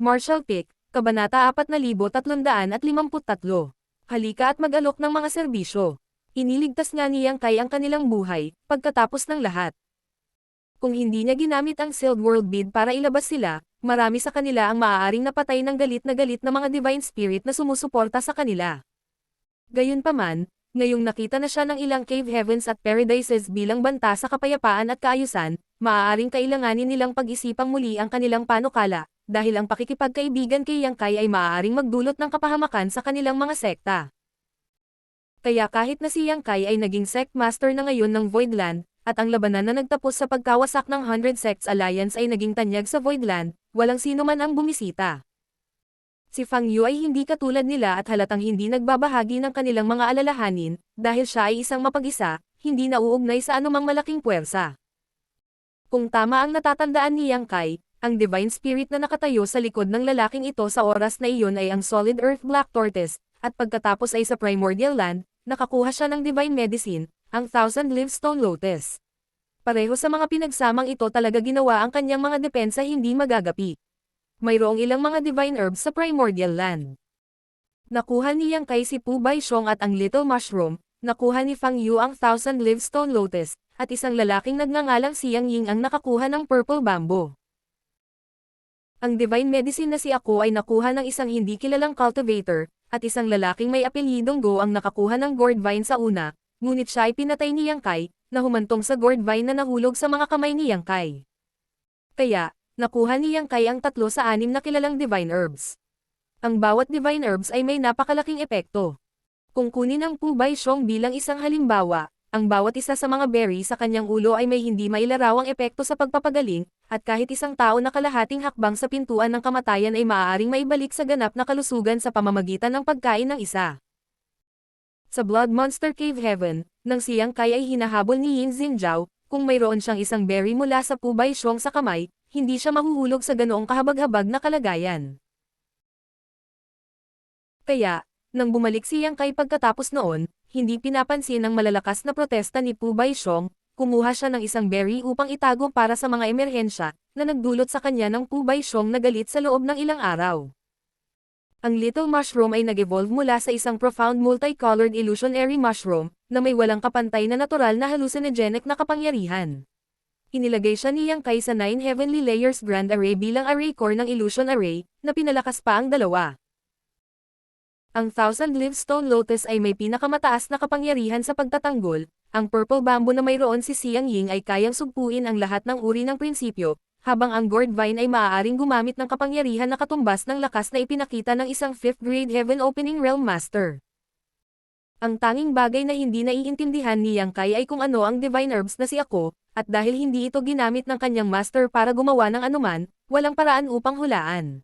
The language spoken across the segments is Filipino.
Marshall Pick, Kabanata 4353. Halika at mag-alok ng mga serbisyo. Iniligtas nga ni Yang Kai ang kanilang buhay, pagkatapos ng lahat. Kung hindi niya ginamit ang Sealed World Bid para ilabas sila, marami sa kanila ang maaaring napatay ng galit na mga Divine Spirit na sumusuporta sa kanila. Gayunpaman, ngayong nakita na siya ng ilang Cave Heavens at Paradises bilang banta sa kapayapaan at kaayusan, maaaring kailanganin nilang pag-isipang muli ang kanilang panukala, dahil ang pakikipagkaibigan kay Yang Kai ay maaaring magdulot ng kapahamakan sa kanilang mga sekta. Kaya kahit na si Yang Kai ay naging sect master na ngayon ng Voidland, at ang labanan na nagtapos sa pagkawasak ng 100 Sects Alliance ay naging tanyag sa Voidland, walang sino man ang bumisita. Si Fang Yu ay hindi katulad nila at halatang hindi nagbabahagi ng kanilang mga alalahanin, dahil siya ay isang mapag-isa, hindi nauugnay sa anumang malaking puwersa. Kung tama ang natatandaan ni Yang Kai, ang Divine Spirit na nakatayo sa likod ng lalaking ito sa oras na iyon ay ang Solid Earth Black Tortoise, at pagkatapos ay sa Primordial Land, nakakuha siya ng Divine Medicine, ang Thousand Leaf Stone Lotus. Pareho sa mga pinagsamang ito talaga ginawa ang kanyang mga depensa hindi magagapi. Mayroong ilang mga Divine Herbs sa Primordial Land. Nakuha ni Yang Kai si Pu Baishong at ang Little Mushroom, nakuha ni Fang Yu ang Thousand Leaf Stone Lotus, at isang lalaking nagngangalang si Yang Ying ang nakakuha ng Purple Bamboo. Ang Divine Medicine na si Ako ay nakuha ng isang hindi kilalang cultivator, at isang lalaking may apelyidong Go ang nakakuha ng Gourd Vine sa una, ngunit siya ay pinatay ni Yang Kai, na humantong sa Gourd Vine na nahulog sa mga kamay ni Yang Kai. Kaya, nakuha ni Yang Kai ang 3 sa 6 na kilalang Divine Herbs. Ang bawat Divine Herbs ay may napakalaking epekto. Kung kunin ang Pu Baishong bilang isang halimbawa, ang bawat isa sa mga berry sa kanyang ulo ay may hindi mailarawang epekto sa pagpapagaling, at kahit isang tao na kalahating hakbang sa pintuan ng kamatayan ay maaaring maibalik sa ganap na kalusugan sa pamamagitan ng pagkain ng isa. Sa Blood Monster Cave Heaven, nang si Yang Kai ay hinahabol ni Yin Xinjiao, kung mayroon siyang isang berry mula sa Pu Baishong sa kamay, hindi siya mahuhulog sa ganoong kahabag-habag na kalagayan. Kaya, nang bumalik si Yang Kai pagkatapos noon, hindi pinapansin ang malalakas na protesta ni Pu Baishong, kumuha siya ng isang berry upang itago para sa mga emerhensya, na nagdulot sa kanya ng Pu Baishong na galit sa loob ng ilang araw. Ang Little Mushroom ay nag-evolve mula sa isang profound multicolored illusionary mushroom, na may walang kapantay na natural na hallucinogenic na kapangyarihan. Inilagay siya ni Yang Kai sa 9 Heavenly Layers Grand Array bilang array core ng Illusion Array, na pinalakas pa ang dalawa. Ang Thousand Leaf Stone Lotus ay may pinakamataas na kapangyarihan sa pagtatanggol, ang Purple Bamboo na mayroon si Xiang Ying ay kayang sugpuin ang lahat ng uri ng prinsipyo, habang ang Gourd Vine ay maaaring gumamit ng kapangyarihan na katumbas ng lakas na ipinakita ng isang 5th Grade Heaven Opening Realm Master. Ang tanging bagay na hindi naiintindihan ni Yang Kai ay kung ano ang Divine Herbs na si Ako, at dahil hindi ito ginamit ng kanyang master para gumawa ng anuman, walang paraan upang hulaan.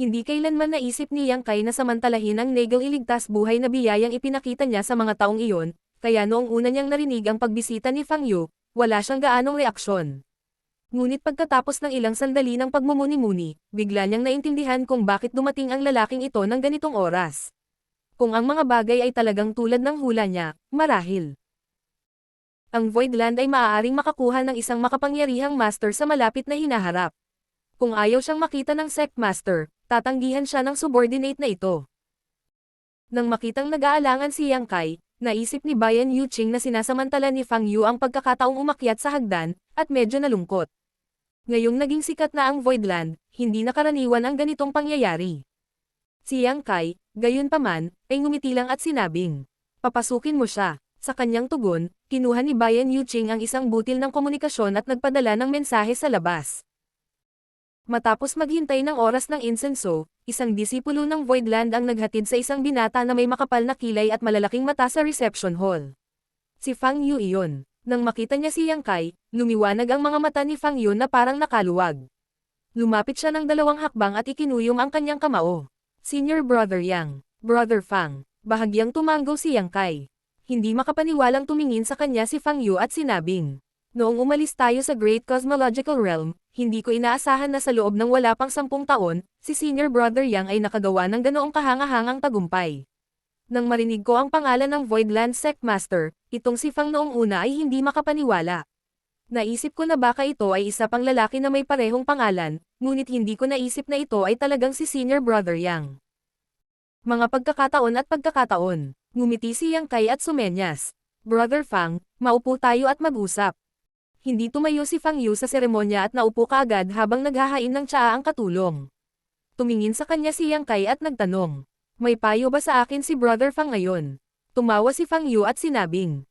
Hindi kailanman naisip ni Yang Kai na samantalahin ang Nagel iligtas buhay na biyayang ipinakita niya sa mga taong iyon, kaya noong una niyang narinig ang pagbisita ni Fang Yu, wala siyang gaanong reaksyon. Ngunit pagkatapos ng ilang sandali ng pagmumuni-muni, bigla niyang naintindihan kung bakit dumating ang lalaking ito ng ganitong oras. Kung ang mga bagay ay talagang tulad ng hula niya, marahil ang Voidland ay maaaring makakuha ng isang makapangyarihang master sa malapit na hinaharap. Kung ayaw siyang makita ng sect master, tatanggihan siya ng subordinate na ito. Nang makitang nag-aalangan si Yang Kai, naisip ni Bayan Yuqing na sinasamantala ni Fang Yu ang pagkakataong umakyat sa hagdan, at medyo nalungkot. Ngayong naging sikat na ang Voidland, hindi nakaraniwan ang ganitong pangyayari. Si Yang Kai, gayunpaman, ay ngumiti lang at sinabing, "Papasukin mo siya." Sa kanyang tugon, kinuha ni Bayan Yuqing ang isang butil ng komunikasyon at nagpadala ng mensahe sa labas. Matapos maghintay ng oras ng insenso, isang disipulo ng Voidland ang naghatid sa isang binata na may makapal na kilay at malalaking mata sa reception hall. Si Fang Yu iyon. Nang makita niya si Yang Kai, lumiwanag ang mga mata ni Fang Yu na parang nakaluwag. Lumapit siya ng 2 hakbang at ikinuyom ang kanyang kamao. "Senior Brother Yang, Brother Fang." Bahagyang tumanggo si Yang Kai. Hindi makapaniwalang tumingin sa kanya si Fang Yu at sinabing, "Noong umalis tayo sa Great Cosmological Realm, hindi ko inaasahan na sa loob ng wala pang 10 taon, si Senior Brother Yang ay nakagawa ng ganoong kahangahangang tagumpay." Nang marinig ko ang pangalan ng Voidland Sect Master, itong si Fang noong una ay hindi makapaniwala. Naisip ko na baka ito ay isa pang lalaki na may parehong pangalan, ngunit hindi ko naisip na ito ay talagang si Senior Brother Yang. Mga pagkakataon at pagkakataon, ngumiti si Yang Kai at sumenyas. Brother Fang, maupo tayo at mag-usap. Hindi tumayo si Fang Yu sa seremonya at naupo kaagad habang naghahain ng tsaa ang katulong. Tumingin sa kanya si Yang Kai at nagtanong, may payo ba sa akin si Brother Fang ngayon? Tumawa si Fang Yu at sinabing,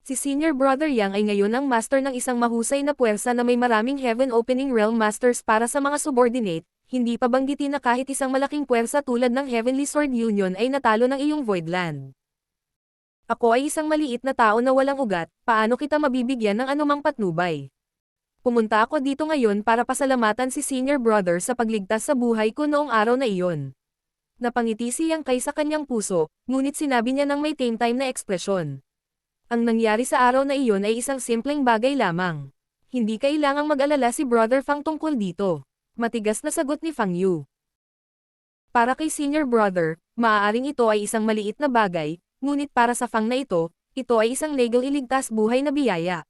si Senior Brother Yang ay ngayon ang master ng isang mahusay na puwersa na may maraming Heaven Opening Realm Masters para sa mga subordinate, hindi pa banggitin na kahit isang malaking puwersa tulad ng Heavenly Sword Union ay natalo ng iyong Voidland. Ako ay isang maliit na tao na walang ugat, paano kita mabibigyan ng anumang patnubay? Pumunta ako dito ngayon para pasalamatan si Senior Brother sa pagligtas sa buhay ko noong araw na iyon. Napangiti si Yang Kai sa kanyang puso, ngunit sinabi niya ng may tame time na ekspresyon. Ang nangyari sa araw na iyon ay isang simpleng bagay lamang. Hindi kailangang mag-alala si Brother Fang tungkol dito. Matigas na sagot ni Fang Yu. Para kay Senior Brother, maaaring ito ay isang maliit na bagay, ngunit para sa Fang na ito ay isang legal iligtas buhay na biyaya.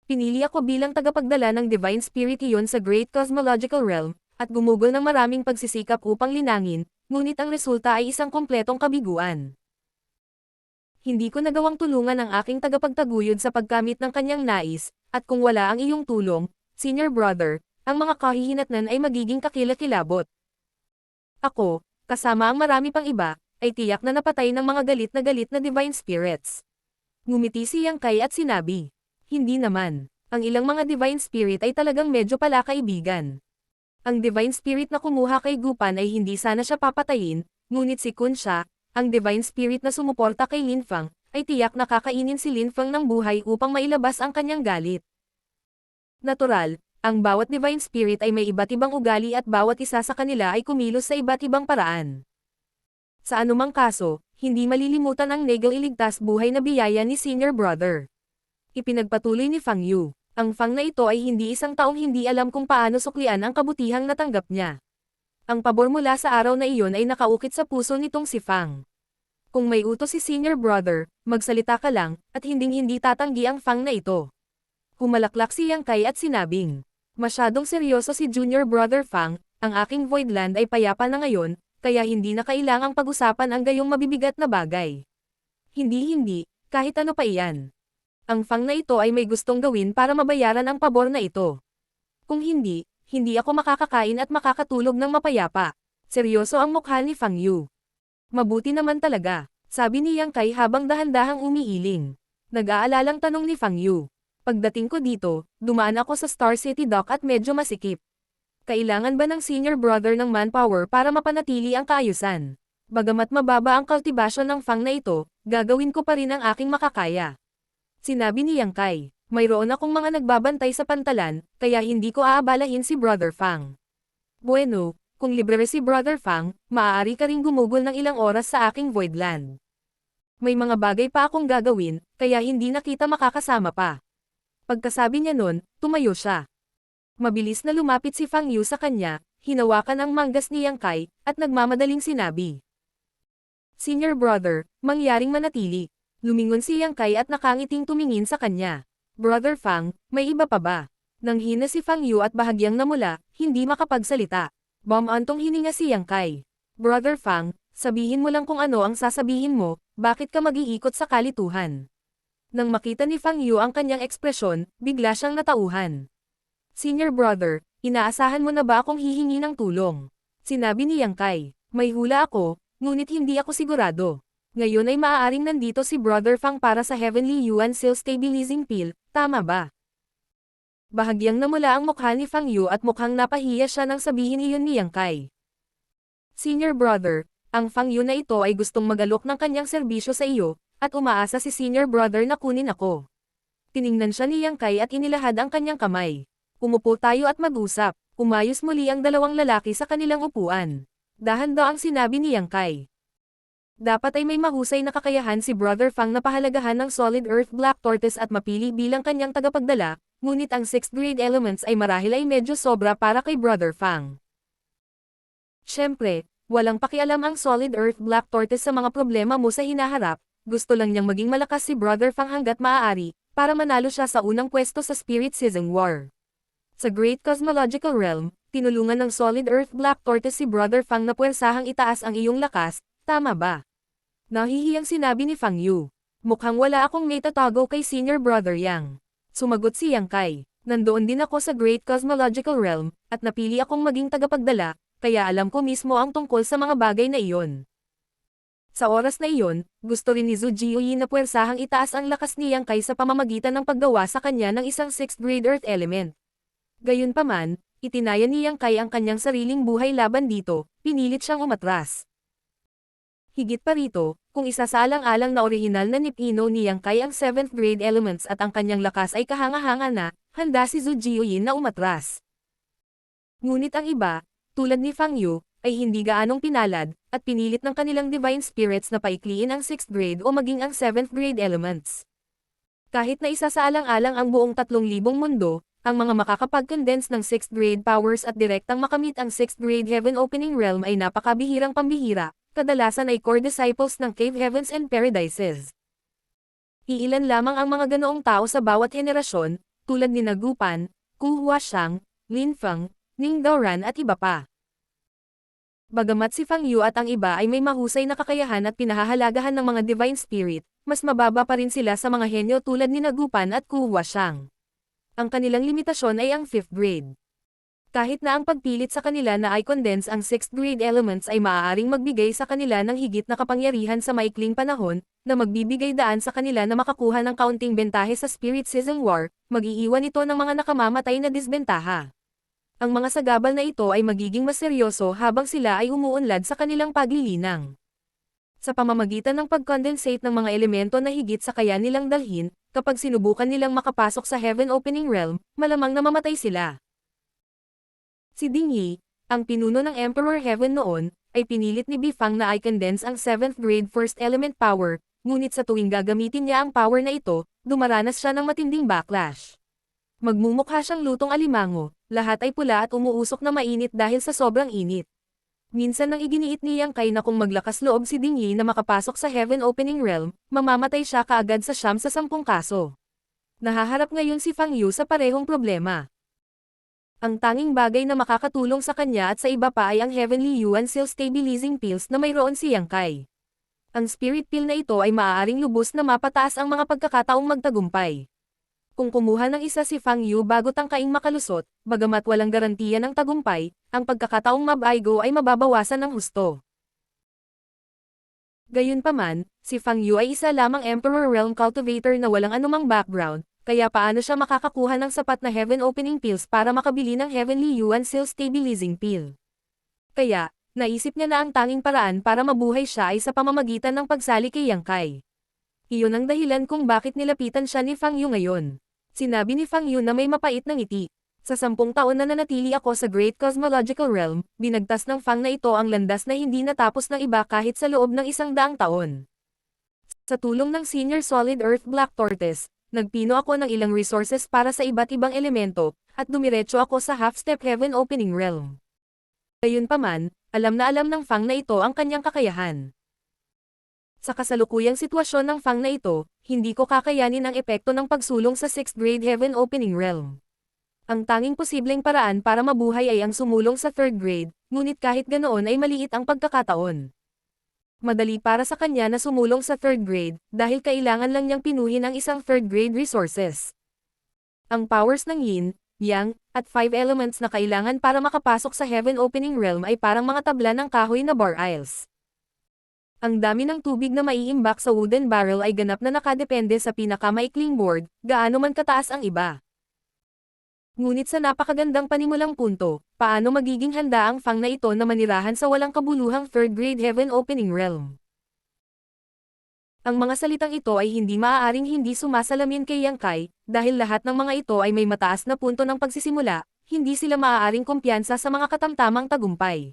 Pinili ako bilang tagapagdala ng Divine Spirit iyon sa Great Cosmological Realm, at gumugol ng maraming pagsisikap upang linangin, ngunit ang resulta ay isang kompletong kabiguan. Hindi ko nagawang tulungan ang aking tagapagtaguyod sa pagkamit ng kanyang nais, at kung wala ang iyong tulong, Senior Brother, ang mga kahihinatnan ay magiging kakilakilabot. Ako, kasama ang marami pang iba, ay tiyak na napatay ng mga galit na Divine Spirits. Ngumiti si Yang Kai at sinabi, hindi naman, ang ilang mga Divine Spirit ay talagang medyo pala kaibigan. Ang Divine Spirit na kumuha kay Gupan ay hindi sana siya papatayin, ngunit si Kun siya, ang Divine Spirit na sumuporta kay Lin Fang, ay tiyak na kakainin si Lin Fang ng buhay upang mailabas ang kanyang galit. Natural, ang bawat Divine Spirit ay may iba't ibang ugali at bawat isa sa kanila ay kumilos sa iba't ibang paraan. Sa anumang kaso, hindi malilimutan ang legal iligtas buhay na biyaya ni Senior Brother. Ipinagpatuloy ni Fang Yu, ang Fang na ito ay hindi isang taong hindi alam kung paano suklian ang kabutihang natanggap niya. Ang pabor mula sa araw na iyon ay nakaukit sa puso nitong si Fang. Kung may utos si Senior Brother, magsalita ka lang, at hinding-hindi tatanggi ang Fang na ito. Humalaklak si Yang Kai at sinabing, masyadong seryoso si Junior Brother Fang, ang aking Voidland ay payapa na ngayon, kaya hindi na kailangang pag-usapan ang gayong mabibigat na bagay. Hindi, kahit ano pa iyan. Ang Fang na ito ay may gustong gawin para mabayaran ang pabor na ito. Kung hindi ako makakakain at makakatulog ng mapayapa. Seryoso ang mukha ni Fang Yu. Mabuti naman talaga, sabi ni Yang Kai habang dahan-dahang umiiling. Nag-aalalang tanong ni Fang Yu. Pagdating ko dito, dumaan ako sa Star City Dock at medyo masikip. Kailangan ba ng Senior Brother ng manpower para mapanatili ang kaayusan? Bagamat mababa ang kultibasyon ng Fang na ito, gagawin ko pa rin ang aking makakaya. Sinabi ni Yang Kai, mayroon akong mga nagbabantay sa pantalan, kaya hindi ko aabalahin si Brother Fang. Bueno, kung libre si Brother Fang, maaari ka ring gumugol ng ilang oras sa aking Voidland. May mga bagay pa akong gagawin, kaya hindi na kita makakasama pa. Pagkasabi niya nun, tumayo siya. Mabilis na lumapit si Fang Yu sa kanya, hinawakan ang manggas ni Yang Kai, at nagmamadaling sinabi. Senior Brother, mangyaring manatili. Lumingon si Yang Kai at nakangiting tumingin sa kanya. Brother Fang, may iba pa ba? Nang hina si Fang Yu at bahagyang namula, hindi makapagsalita. Bumantong hininga si Yang Kai. Brother Fang, sabihin mo lang kung ano ang sasabihin mo, bakit ka mag-iikot sa kalituhan? Nang makita ni Fang Yu ang kanyang ekspresyon, bigla siyang natauhan. Senior Brother, inaasahan mo na ba akong hihingi ng tulong? Sinabi ni Yang Kai, may hula ako, ngunit hindi ako sigurado. Ngayon ay maaaring nandito si Brother Fang para sa Heavenly Yuan Seal Stabilizing Pill, tama ba? Bahagyang namula ang mukha ni Fang Yu at mukhang napahiya siya nang sabihin iyon ni Yang Kai. Senior Brother, ang Fang Yu na ito ay gustong mag-alok ng kanyang serbisyo sa iyo, at umaasa si Senior Brother na kunin ako. Tiningnan siya ni Yang Kai at inilahad ang kanyang kamay. Umupo tayo at mag-usap. Umayos muli ang dalawang lalaki sa kanilang upuan. Dahan-daang sinabi ni Yang Kai. Dapat ay may mahusay na kakayahan si Brother Fang na pahalagahan ng Solid Earth Black Tortoise at mapili bilang kanyang tagapagdala, ngunit ang 6th grade elements ay marahil ay medyo sobra para kay Brother Fang. Siyempre, walang pakialam ang Solid Earth Black Tortoise sa mga problema mo sa hinaharap, gusto lang niyang maging malakas si Brother Fang hanggat maaari, para manalo siya sa unang pwesto sa Spirit Season War. Sa Great Cosmological Realm, tinulungan ng Solid Earth Black Tortoise si Brother Fang na puwersahang itaas ang iyong lakas, tama ba? Nahihiyang sinabi ni Fang Yu. Mukhang wala akong naitatago kay Senior Brother Yang. Sumagot si Yang Kai. Nandoon din ako sa Great Cosmological Realm, at napili akong maging tagapagdala, kaya alam ko mismo ang tungkol sa mga bagay na iyon. Sa oras na iyon, gusto rin ni Zhu Jiuyi na puwersahang itaas ang lakas ni Yang Kai sa pamamagitan ng paggawa sa kanya ng isang 6th grade Earth element. Gayunpaman, itinaya ni Yang Kai ang kanyang sariling buhay laban dito, pinilit siyang umatras. Higit pa rito, kung isasaalang-alang na orihinal na nipino ni Yang Kai ang 7th grade elements at ang kanyang lakas ay kahanga-hanga na, handa si Zhu Jiuyin na umatras. Ngunit ang iba, tulad ni Fang Yu, ay hindi gaanong pinalad, at pinilit ng kanilang divine spirits na paikliin ang 6th grade o maging ang 7th grade elements. Kahit na isasaalang-alang ang buong 3,000 mundo, ang mga makakapag-condense ng 6th grade powers at direktang makamit ang 6th grade heaven opening realm ay napakabihirang pambihira, kadalasan ay core disciples ng cave heavens and paradises. Iilan lamang ang mga ganoong tao sa bawat henerasyon, tulad ni Gu Pan, Ku Huashang, Lin Feng, Ning Daoran at iba pa. Bagamat si Fang Yu at ang iba ay may mahusay na kakayahan at pinahahalagahan ng mga divine spirit, mas mababa pa rin sila sa mga henyo tulad ni Gu Pan at Ku Huashang. Ang kanilang limitasyon ay ang 5th grade. Kahit na ang pagpilit sa kanila na i-condense ang 6th grade elements ay maaaring magbigay sa kanila ng higit na kapangyarihan sa maikling panahon, na magbibigay daan sa kanila na makakuha ng kaunting bentahe sa Spirit Season War, mag-iiwan ito ng mga nakamamatay na disbentaha. Ang mga sagabal na ito ay magiging mas seryoso habang sila ay umuunlad sa kanilang paglilinang. Sa pamamagitan ng pag-condensate ng mga elemento na higit sa kaya nilang dalhin, kapag sinubukan nilang makapasok sa Heaven Opening Realm, malamang na mamatay sila. Si Ding Yi, ang pinuno ng Emperor Heaven noon, ay pinilit ni Bifang na i-condense ang 7th grade first element power, ngunit sa tuwing gagamitin niya ang power na ito, dumaranas siya ng matinding backlash. Magmumukha siyang lutong alimango, lahat ay pula at umuusok na mainit dahil sa sobrang init. Minsan nang iginiit ni Yang Kai na kung maglakas loob si Ding Yi na makapasok sa Heaven Opening Realm, mamamatay siya kaagad sa 10 sa 10 kaso. Nahaharap ngayon si Fang Yu sa parehong problema. Ang tanging bagay na makakatulong sa kanya at sa iba pa ay ang Heavenly Yuan Seal Stabilizing Pills na mayroon si Yang Kai. Ang Spirit Pill na ito ay maaaring lubos na mapataas ang mga pagkakataong magtagumpay. Kung kumuha ng isa si Fang Yu bago tangkaing makalusot, bagamat walang garantiya ng tagumpay, ang pagkakataong mabaigo ay mababawasan ng husto. Gayunpaman, si Fang Yu ay isa lamang Emperor Realm Cultivator na walang anumang background, kaya paano siya makakakuha ng sapat na Heaven Opening Pills para makabili ng Heavenly Yuan Seal Stabilizing Pill? Kaya, naisip niya na ang tanging paraan para mabuhay siya ay sa pamamagitan ng pagsali kay Yang Kai. Iyon ang dahilan kung bakit nilapitan siya ni Fang Yu ngayon. Sinabi ni Fang Yu na may mapait na ngiti. Sa 10 taon na nanatili ako sa Great Cosmological Realm, binagtas ng Fang na ito ang landas na hindi natapos ng iba kahit sa loob ng 100 taon. Sa tulong ng Senior Solid Earth Black Tortoise, nagpino ako ng ilang resources para sa iba't ibang elemento, at dumiretso ako sa Half-Step Heaven Opening Realm. Gayunpaman, alam ng Fang na ito ang kanyang kakayahan. Sa kasalukuyang sitwasyon ng Fang na ito, hindi ko kakayanin ang epekto ng pagsulong sa 6th grade Heaven Opening Realm. Ang tanging posibleng paraan para mabuhay ay ang sumulong sa 3rd grade, ngunit kahit ganoon ay maliit ang pagkakataon. Madali para sa kanya na sumulong sa 3rd grade, dahil kailangan lang niyang pinuhin ang isang 3rd grade resources. Ang powers ng Yin, Yang, at 5 elements na kailangan para makapasok sa Heaven Opening Realm ay parang mga tabla ng kahoy na bar aisles. Ang dami ng tubig na maiimbak sa wooden barrel ay ganap na nakadepende sa pinakamaikling board, gaano man kataas ang iba. Ngunit sa napakagandang panimulang punto, paano magiging handa ang Fang na ito na manirahan sa walang kabuluhang 3rd grade Heaven Opening Realm? Ang mga salitang ito ay hindi maaaring hindi sumasalamin kay Yang Kai, dahil lahat ng mga ito ay may mataas na punto ng pagsisimula, hindi sila maaaring kumpiyansa sa mga katamtamang tagumpay.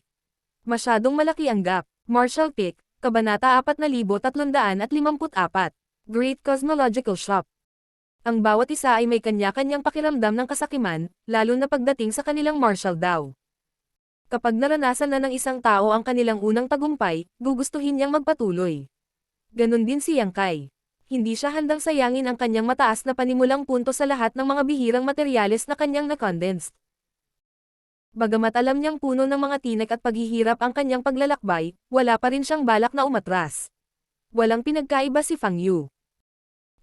Masyadong malaki ang gap. Marshall Pick, Kabanata 4354. Great Cosmological Shop. Ang bawat isa ay may kanya-kanyang pakiramdam ng kasakiman, lalo na pagdating sa kanilang martial daw. Kapag naranasan na ng isang tao ang kanilang unang tagumpay, gugustuhin niyang magpatuloy. Ganon din si Yang Kai. hindi siya handang sayangin ang kanyang mataas na panimulang punto sa lahat ng mga bihirang materyales na kanyang na-condensed. Bagamat alam niyang puno ng mga tinik at paghihirap ang kanyang paglalakbay, wala pa rin siyang balak na umatras. Walang pinagkaiba si Fang Yu.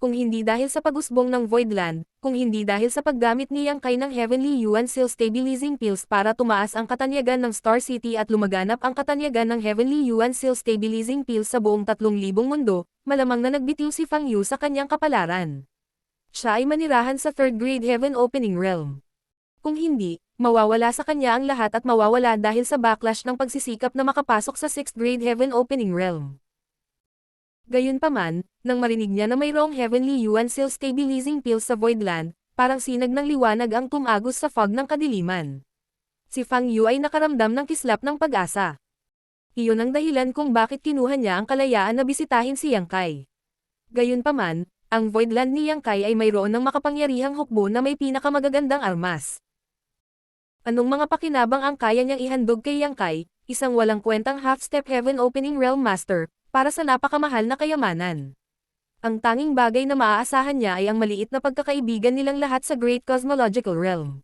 Kung hindi dahil sa pag-usbong ng Voidland, kung hindi dahil sa paggamit ni Yang Kai ng Heavenly Yuan Seal Stabilizing Pills para tumaas ang katanyagan ng Star City at lumaganap ang katanyagan ng Heavenly Yuan Seal Stabilizing Pills sa buong 3,000 mundo, malamang na nagbitiw si Fang Yu sa kanyang kapalaran. Siya ay manirahan sa 3rd grade Heaven Opening Realm. Kung hindi, mawawala sa kanya ang lahat at mawawala dahil sa backlash ng pagsisikap na makapasok sa 6th grade Heaven Opening Realm. Gayunpaman, nang marinig niya na mayroong Heavenly Yuan Seal Stabilizing Pills sa Voidland, parang sinag ng liwanag ang tumagos sa fog ng kadiliman. Si Fang Yu ay nakaramdam ng kislap ng pag-asa. Iyon ang dahilan kung bakit kinuha niya ang kalayaan na bisitahin si Yang Kai. Gayunpaman, ang Voidland ni Yang Kai ay mayroon ng makapangyarihang hukbo na may pinakamagagandang armas. Anong mga pakinabang ang kaya niyang ihandog kay Yang Kai, isang walang kwentang half-step Heaven Opening Realm Master, para sa napakamahal na kayamanan? Ang tanging bagay na maaasahan niya ay ang maliit na pagkakaibigan nilang lahat sa Great Cosmological Realm.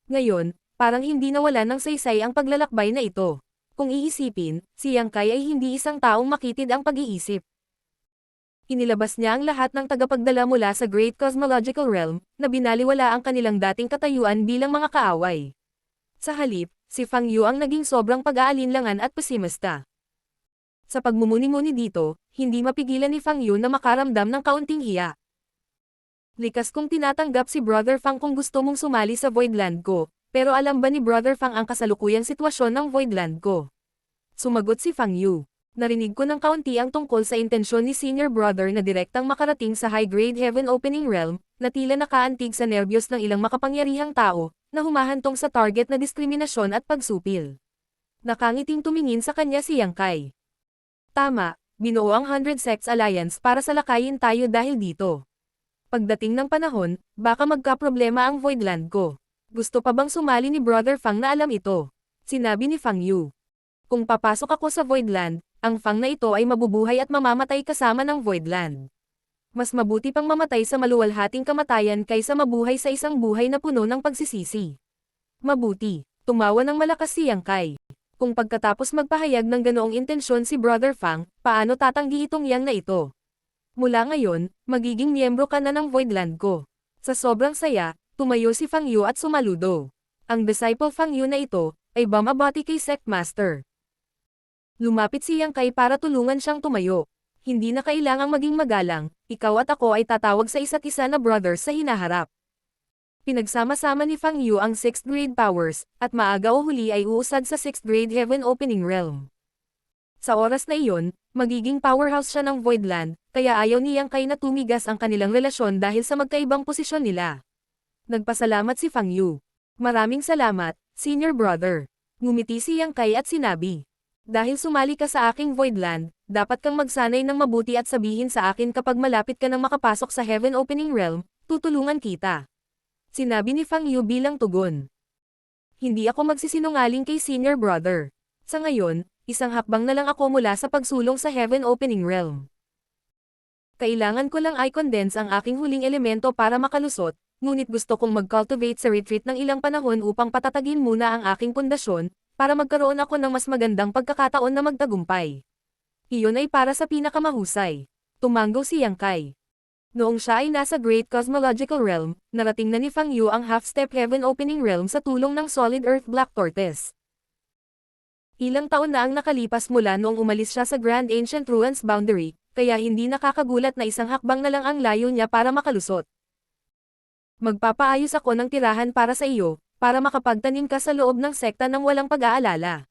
Ngayon, parang hindi nawala ng saysay ang paglalakbay na ito. Kung iisipin, si Yang Kai ay hindi isang taong makitid ang pag-iisip. Inilabas niya ang lahat ng tagapagdala mula sa Great Cosmological Realm, na binaliwala ang kanilang dating katayuan bilang mga kaaway. Sa halip, si Fang Yu ang naging sobrang pag-aalinlangan at pesimista. Sa pagmumuni-muni dito, hindi mapigilan ni Fang Yu na makaramdam ng kaunting hiya. Likas kong tinatanggap si Brother Fang kung gusto mong sumali sa Voidland ko, pero alam ba ni Brother Fang ang kasalukuyang sitwasyon ng Voidland ko? Sumagot si Fang Yu. Narinig ko ng kaunti ang tungkol sa intensyon ni Senior Brother na direktang makarating sa High Grade Heaven Opening Realm, na tila nakaantig sa nerbiyos ng ilang makapangyarihang tao, na humahantong sa target na diskriminasyon at pagsupil. Nakangiting tumingin sa kanya si Yang Kai. Tama, binuo ang 100 Sects Alliance para salakayin tayo dahil dito. Pagdating ng panahon, baka magkaproblema ang Voidland ko. Gusto pa bang sumali ni Brother Fang na alam ito? Sinabi ni Fang Yu. Kung papasok ako sa Voidland, ang Fang na ito ay mabubuhay at mamamatay kasama ng Voidland. Mas mabuti pang mamatay sa maluwalhating kamatayan kaysa mabuhay sa isang buhay na puno ng pagsisisi. Mabuti, tumawa ng malakas si Yang Kai. Kung pagkatapos magpahayag ng ganoong intensyon si Brother Fang, paano tatanggi itong Yang na ito? Mula ngayon, magiging miyembro ka na ng Voidland ko. Sa sobrang saya, tumayo si Fang Yu at sumaludo. Ang disciple Fang Yu na ito, ay bumabati kay Sect Master. Lumapit si Yang Kai para tulungan siyang tumayo. Hindi na kailangang maging magalang, ikaw at ako ay tatawag sa isa't isa na brothers sa hinaharap. Pinagsama-sama ni Fang Yu ang 6th grade powers, at maaga o huli ay uusad sa 6th grade Heaven Opening Realm. Sa oras na iyon, magiging powerhouse siya ng Voidland, kaya ayaw ni Yang Kai na tumigas ang kanilang relasyon dahil sa magkaibang posisyon nila. Nagpasalamat si Fang Yu. Maraming salamat, Senior Brother. Ngumiti si Yang Kai at sinabi. Dahil sumali ka sa aking Voidland, dapat kang magsanay ng mabuti at sabihin sa akin kapag malapit ka nang makapasok sa Heaven Opening Realm, tutulungan kita. Sinabi ni Fang Yu bilang tugon. Hindi ako magsisinungaling kay Senior Brother. Sa ngayon, isang hakbang na lang ako mula sa pagsulong sa Heaven Opening Realm. Kailangan ko lang i-condense ang aking huling elemento para makalusot, ngunit gusto kong mag-cultivate sa retreat ng ilang panahon upang patatagin muna ang aking pundasyon, para magkaroon ako ng mas magandang pagkakataon na magtagumpay. Iyon ay para sa pinakamahusay. Tumanggo si Yang Kai. Noong siya ay nasa Great Cosmological Realm, narating na ni Fang Yu ang half-step Heaven Opening Realm sa tulong ng Solid Earth Black Tortoise. Ilang taon na ang nakalipas mula noong umalis siya sa Grand Ancient Ruins Boundary, kaya hindi nakakagulat na isang hakbang na lang ang layo niya para makalusot. Magpapaayos ako ng tirahan para sa iyo, para makapagtanim ka sa loob ng sekta ng walang pag-aalala.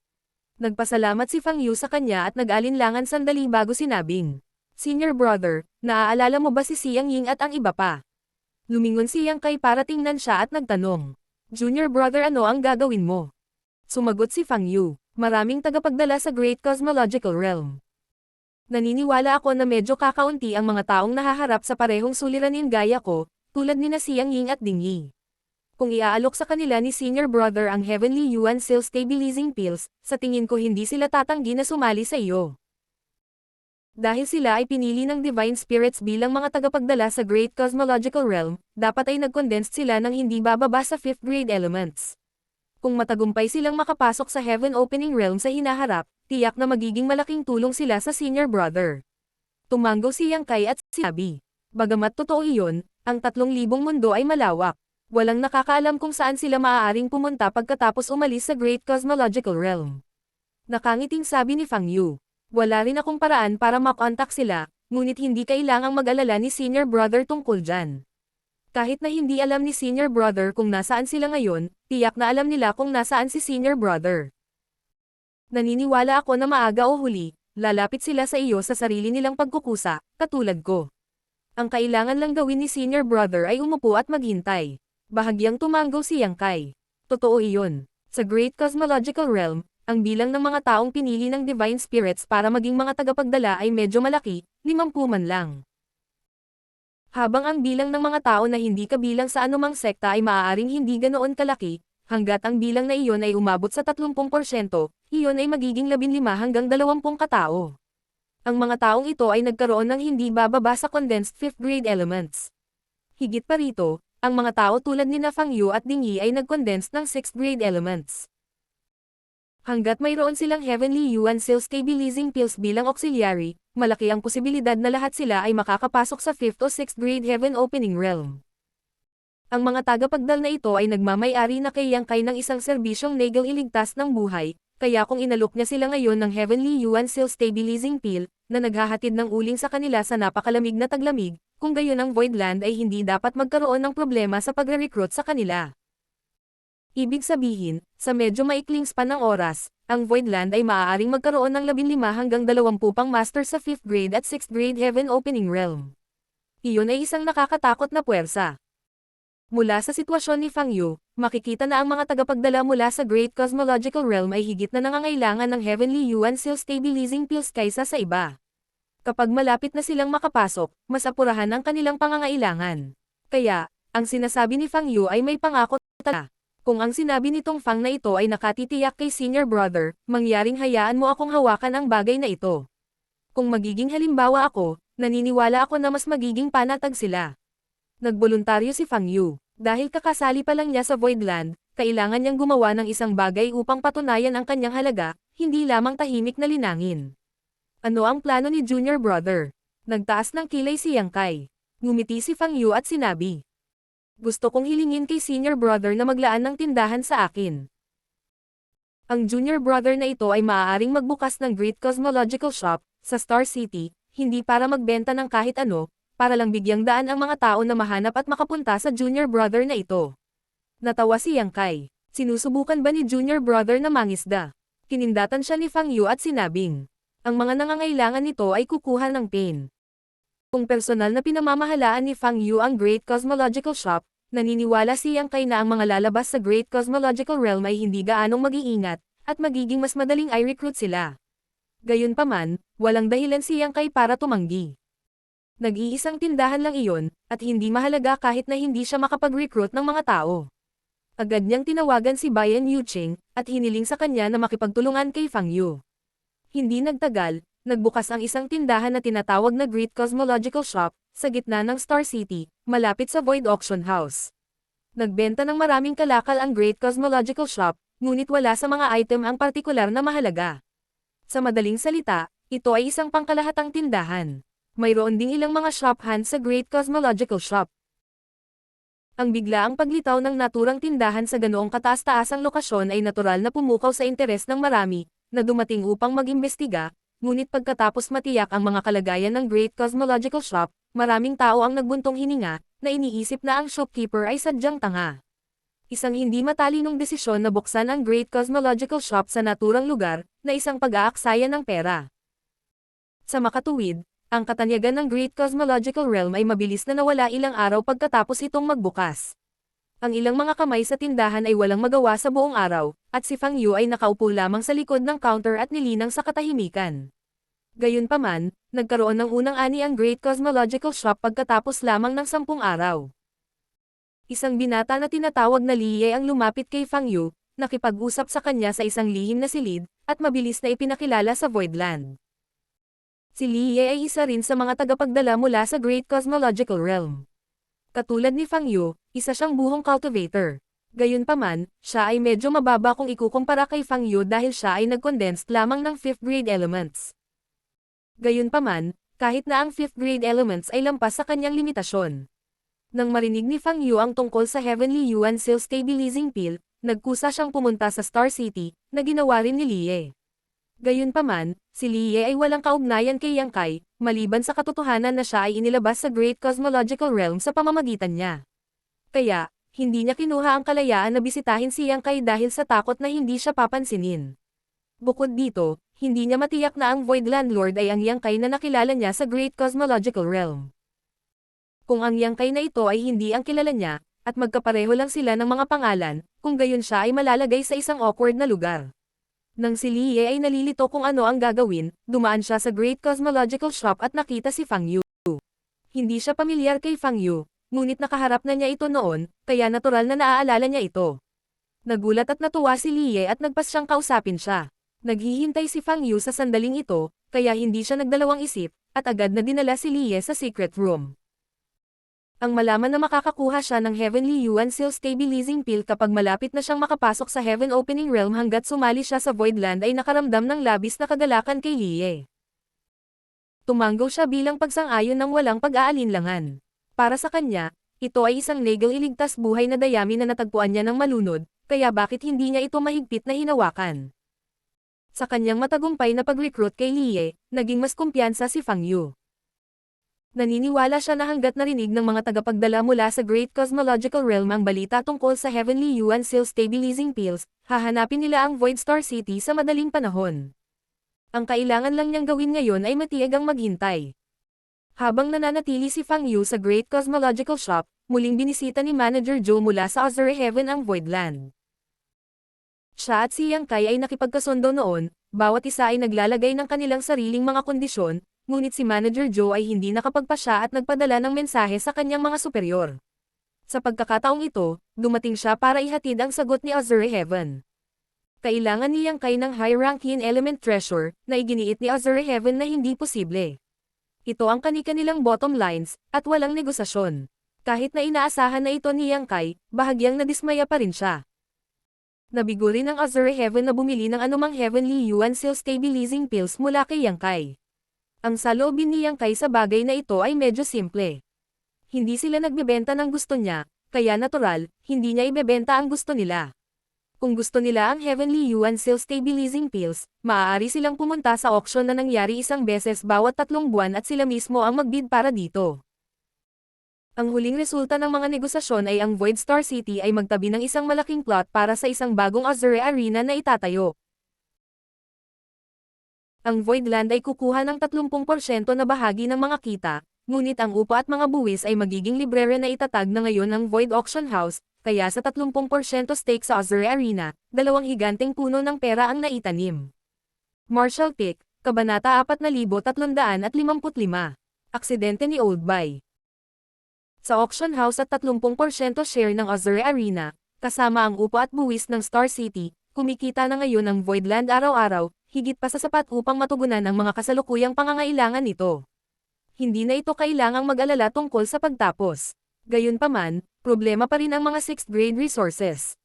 Nagpasalamat si Fang Yu sa kanya at nag-alinlangan sandali bago sinabing, Senior Brother, naaalala mo ba si Xiang Ying at ang iba pa? Lumingon si Yang Kai para tingnan siya at nagtanong, Junior Brother, ano ang gagawin mo? Sumagot si Fang Yu, maraming tagapagdala sa Great Cosmological Realm. Naniniwala ako na medyo kakaunti ang mga taong nahaharap sa parehong suliranin gaya ko, tulad ni na Xiang Ying at Ding Yi. Kung iaalok sa kanila ni Senior Brother ang Heavenly Yuan Seal Stabilizing Pills, sa tingin ko hindi sila tatanggi na sumali sa iyo. Dahil sila ay pinili ng Divine Spirits bilang mga tagapagdala sa Great Cosmological Realm, dapat ay nag-condensed sila ng hindi bababa sa 5th grade elements. Kung matagumpay silang makapasok sa Heaven Opening Realm sa hinaharap, tiyak na magiging malaking tulong sila sa senior brother. Tumango si Yang Kai at sinabi. Bagamat totoo iyon, ang 3,000 mundo ay malawak. Walang nakakaalam kung saan sila maaaring pumunta pagkatapos umalis sa Great Cosmological Realm. Nakangiting sabi ni Fang Yu. Wala rin akong paraan para makontak sila, ngunit hindi kailangang mag-alala ni senior brother tungkol dyan. Kahit na hindi alam ni senior brother kung nasaan sila ngayon, tiyak na alam nila kung nasaan si senior brother. Naniniwala ako na maaga o huli, lalapit sila sa iyo sa sarili nilang pagkukusa, katulad ko. Ang kailangan lang gawin ni senior brother ay umupo at maghintay. Bahagyang tumango si Yang Kai. Totoo iyon. Sa Great Cosmological Realm, ang bilang ng mga taong pinili ng Divine Spirits para maging mga tagapagdala ay medyo malaki, 50 man lang. Habang ang bilang ng mga tao na hindi kabilang sa anumang sekta ay maaaring hindi ganoon kalaki, hanggat ang bilang na iyon ay umabot sa 30%, iyon ay magiging 15 hanggang 20 katao. Ang mga taong ito ay nagkaroon ng hindi bababa sa condensed 5th grade elements. Higit pa rito, ang mga tao tulad ni Fang Yu at Ding Yi ay nag-condensed ng 6th grade elements. Hanggat mayroon silang Heavenly Yuan Seal Stabilizing Pills bilang auxiliary, malaki ang posibilidad na lahat sila ay makakapasok sa 5th o 6th grade Heaven Opening Realm. Ang mga tagapagdal na ito ay nagmamay-ari na kay Yang Kai ng isang serbisyong legal iligtas ng buhay, kaya kung inalok niya sila ngayon ng Heavenly Yuan Seal Stabilizing Pill, na naghahatid ng uling sa kanila sa napakalamig na taglamig, kung gayon ang Voidland ay hindi dapat magkaroon ng problema sa pagre-recruit sa kanila. Ibig sabihin, sa medyo maikling span ng oras, ang Voidland ay maaaring magkaroon ng 15 hanggang 20 pang master sa 5th grade at 6th grade Heaven Opening Realm. Iyon ay isang nakakatakot na puwersa. Mula sa sitwasyon ni Fang Yu, makikita na ang mga tagapagdala mula sa Great Cosmological Realm ay higit na nangangailangan ng Heavenly Yuan Seal Stabilizing Pills kaysa sa iba. Kapag malapit na silang makapasok, mas apurahan ang kanilang pangangailangan. Kaya, ang sinasabi ni Fang Yu ay may pangako talaga. Kung ang sinabi nitong Fang na ito ay nakatitiyak kay senior brother, mangyaring hayaan mo akong hawakan ang bagay na ito. Kung magiging halimbawa ako, naniniwala ako na mas magiging panatag sila. Nagboluntaryo si Fang Yu. Dahil kakasali pa lang niya sa Voidland, kailangan niyang gumawa ng isang bagay upang patunayan ang kanyang halaga, hindi lamang tahimik na linangin. Ano ang plano ni junior brother? Nagtaas ng kilay si Yang Kai. Ngumiti si Fang Yu at sinabi. Gusto kong hilingin kay senior brother na maglaan ng tindahan sa akin. Ang junior brother na ito ay maaaring magbukas ng Great Cosmological Shop sa Star City, hindi para magbenta ng kahit ano, para lang bigyang daan ang mga tao na mahanap at makapunta sa junior brother na ito. Natawa si Yang Kai. Sinusubukan ba ni junior brother na mangisda? Kinindatan siya ni Fang Yu at sinabing, ang mga nangangailangan nito ay kukuha ng pain. Kung personal na pinamamahalaan ni Fang Yu ang Great Cosmological Shop, naniniwala si Yang Kai na ang mga lalabas sa Great Cosmological Realm ay hindi gaanong mag-iingat, at magiging mas madaling i-recruit sila. Gayunpaman, walang dahilan si Yang Kai para tumanggi. Nag-iisang tindahan lang iyon, at hindi mahalaga kahit na hindi siya makapag-recruit ng mga tao. Agad niyang tinawagan si Bayan Yuching, at hiniling sa kanya na makipagtulungan kay Fang Yu. Hindi nagtagal, nagbukas ang isang tindahan na tinatawag na Great Cosmological Shop, sa gitna ng Star City, malapit sa Void Auction House. Nagbenta ng maraming kalakal ang Great Cosmological Shop, ngunit wala sa mga item ang partikular na mahalaga. Sa madaling salita, ito ay isang pangkalahatang tindahan. Mayroon ding ilang mga shop hands sa Great Cosmological Shop. Ang biglaang paglitaw ng naturang tindahan sa ganoong kataas-taasang lokasyon ay natural na pumukaw sa interes ng marami, na dumating upang mag-imbestiga, ngunit pagkatapos matiyak ang mga kalagayan ng Great Cosmological Shop, maraming tao ang nagbuntong hininga, na iniisip na ang shopkeeper ay sadyang tanga. Isang hindi matalinong desisyon na buksan ang Great Cosmological Shop sa naturang lugar, na isang pag-aaksaya ng pera. Sa makatuwid, ang katanyagan ng Great Cosmological Realm ay mabilis na nawala ilang araw pagkatapos itong magbukas. Ang ilang mga kamay sa tindahan ay walang magawa sa buong araw, at si Fang Yu ay nakaupo lamang sa likod ng counter at nilinang sa katahimikan. Gayunpaman, nagkaroon ng unang ani ang Great Cosmological Shop pagkatapos lamang ng 10 araw. Isang binata na tinatawag na Liye ang lumapit kay Fang Yu, nakipag-usap sa kanya sa isang lihim na silid, at mabilis na ipinakilala sa Voidland. Si Liye ay isa rin sa mga tagapagdala mula sa Great Cosmological Realm. Katulad ni Fang Yu, isa siyang buhong cultivator. Gayunpaman, siya ay medyo mababa kung ikukumpara kay Fang Yu dahil siya ay nag-condensed lamang ng 5th grade elements. Gayunpaman, kahit na ang 5th grade elements ay lampas sa kanyang limitasyon. Nang marinig ni Fang Yu ang tungkol sa Heavenly Yuan Seal Stabilizing Pill, nagkusa siyang pumunta sa Star City, na ginawa rin ni Liye. Gayunpaman, si Liye ay walang kaugnayan kay Yang Kai, maliban sa katotohanan na siya ay inilabas sa Great Cosmological Realm sa pamamagitan niya. Kaya, hindi niya kinuha ang kalayaan na bisitahin si Yang Kai dahil sa takot na hindi siya papansinin. Bukod dito, hindi niya matiyak na ang Void Landlord ay ang Yang Kai na nakilala niya sa Great Cosmological Realm. Kung ang Yang Kai na ito ay hindi ang kilala niya, at magkapareho lang sila ng mga pangalan, kung gayon siya ay malalagay sa isang awkward na lugar. Nang si Liye ay nalilito kung ano ang gagawin, dumaan siya sa Great Cosmological Shop at nakita si Fang Yu. Hindi siya pamilyar kay Fang Yu, ngunit nakaharap na niya ito noon, kaya natural na naaalala niya ito. Nagulat at natuwa si Liye at nagpas siyang kausapin siya. Naghihintay si Fang Yu sa sandaling ito, kaya hindi siya nagdalawang isip, at agad na dinala si Liye sa secret room. Ang malaman na makakakuha siya ng Heavenly Yuan Seal Stabilizing Pill kapag malapit na siyang makapasok sa Heaven Opening Realm hanggat sumali siya sa Voidland ay nakaramdam ng labis na kagalakan kay Liye. Tumanggaw siya bilang pagsang-ayon ng walang pag-aalinlangan. Para sa kanya, ito ay isang legal iligtas buhay na dayami na natagpuan niya ng malunod, kaya bakit hindi niya ito mahigpit na hinawakan? Sa kanyang matagumpay na pag-recruit kay Liye, naging mas kumpiyansa si Fang Yu. Naniniwala siya na hanggat narinig ng mga tagapagdala mula sa Great Cosmological Realm ang balita tungkol sa Heavenly Yuan Seal Stabilizing Pills, hahanapin nila ang Void Star City sa madaling panahon. Ang kailangan lang niyang gawin ngayon ay matiyagang maghintay. Habang nananatili si Fang Yu sa Great Cosmological Shop, muling binisita ni Manager Joe mula sa Azure Heaven ang Voidland. Siya at si Yang Kai ay nakipagkasundo noon, bawat isa ay naglalagay ng kanilang sariling mga kondisyon, ngunit si Manager Joe ay hindi nakapagpasya at nagpadala ng mensahe sa kanyang mga superior. Sa pagkakataong ito, dumating siya para ihatid ang sagot ni Azure Heaven. Kailangan ni Yang Kai ng high-ranking element treasure, na iginiit ni Azure Heaven na hindi posible. Ito ang kani-kanilang bottom lines, at walang negosasyon. Kahit na inaasahan na ito ni Yang Kai, bahagyang nadismaya pa rin siya. Nabigo rin ang Azure Heaven na bumili ng anumang Heavenly Yuan Seal Stabilizing Pills mula kay Yang Kai. Ang saloobin ni Yang Kai sa bagay na ito ay medyo simple. Hindi sila nagbebenta ng gusto niya, kaya natural, hindi niya ibebenta ang gusto nila. Kung gusto nila ang Heavenly Yuan Seal Stabilizing Pills, maaari silang pumunta sa auction na nangyari isang beses bawat 3 buwan at sila mismo ang magbid para dito. Ang huling resulta ng mga negosasyon ay ang Void Star City ay magtabi ng isang malaking plot para sa isang bagong Azure Arena na itatayo. Ang Voidland ay kukuha ng 30% na bahagi ng mga kita, ngunit ang upa at mga buwis ay magiging librere na itatag na ngayon ng Void Auction House, kaya sa 30% stake sa Azure Arena, 2 higanteng puno ng pera ang naitanim. Marshall Pick, Kabanata 4355. Aksidente ni Old Bay. Sa auction house at 30% share ng Azure Arena, kasama ang upa at buwis ng Star City, kumikita na ngayon ang Voidland araw-araw, higit pa sa sapat upang matugunan ang mga kasalukuyang pangangailangan nito. Hindi na ito kailangang mag-alala tungkol sa pagtapos. Gayunpaman, problema pa rin ang mga 6th grade resources.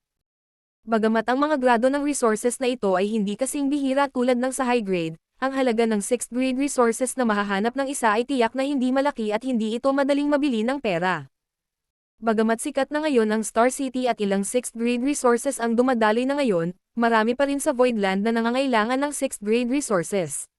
Bagamat ang mga grado ng resources na ito ay hindi kasing bihira tulad ng sa high grade, ang halaga ng 6th grade resources na mahahanap ng isa ay tiyak na hindi malaki at hindi ito madaling mabili ng pera. Bagamat sikat na ngayon ang Star City at ilang 6th grade resources ang dumadaloy na ngayon, marami pa rin sa Voidland na nangangailangan ng 6th grade resources.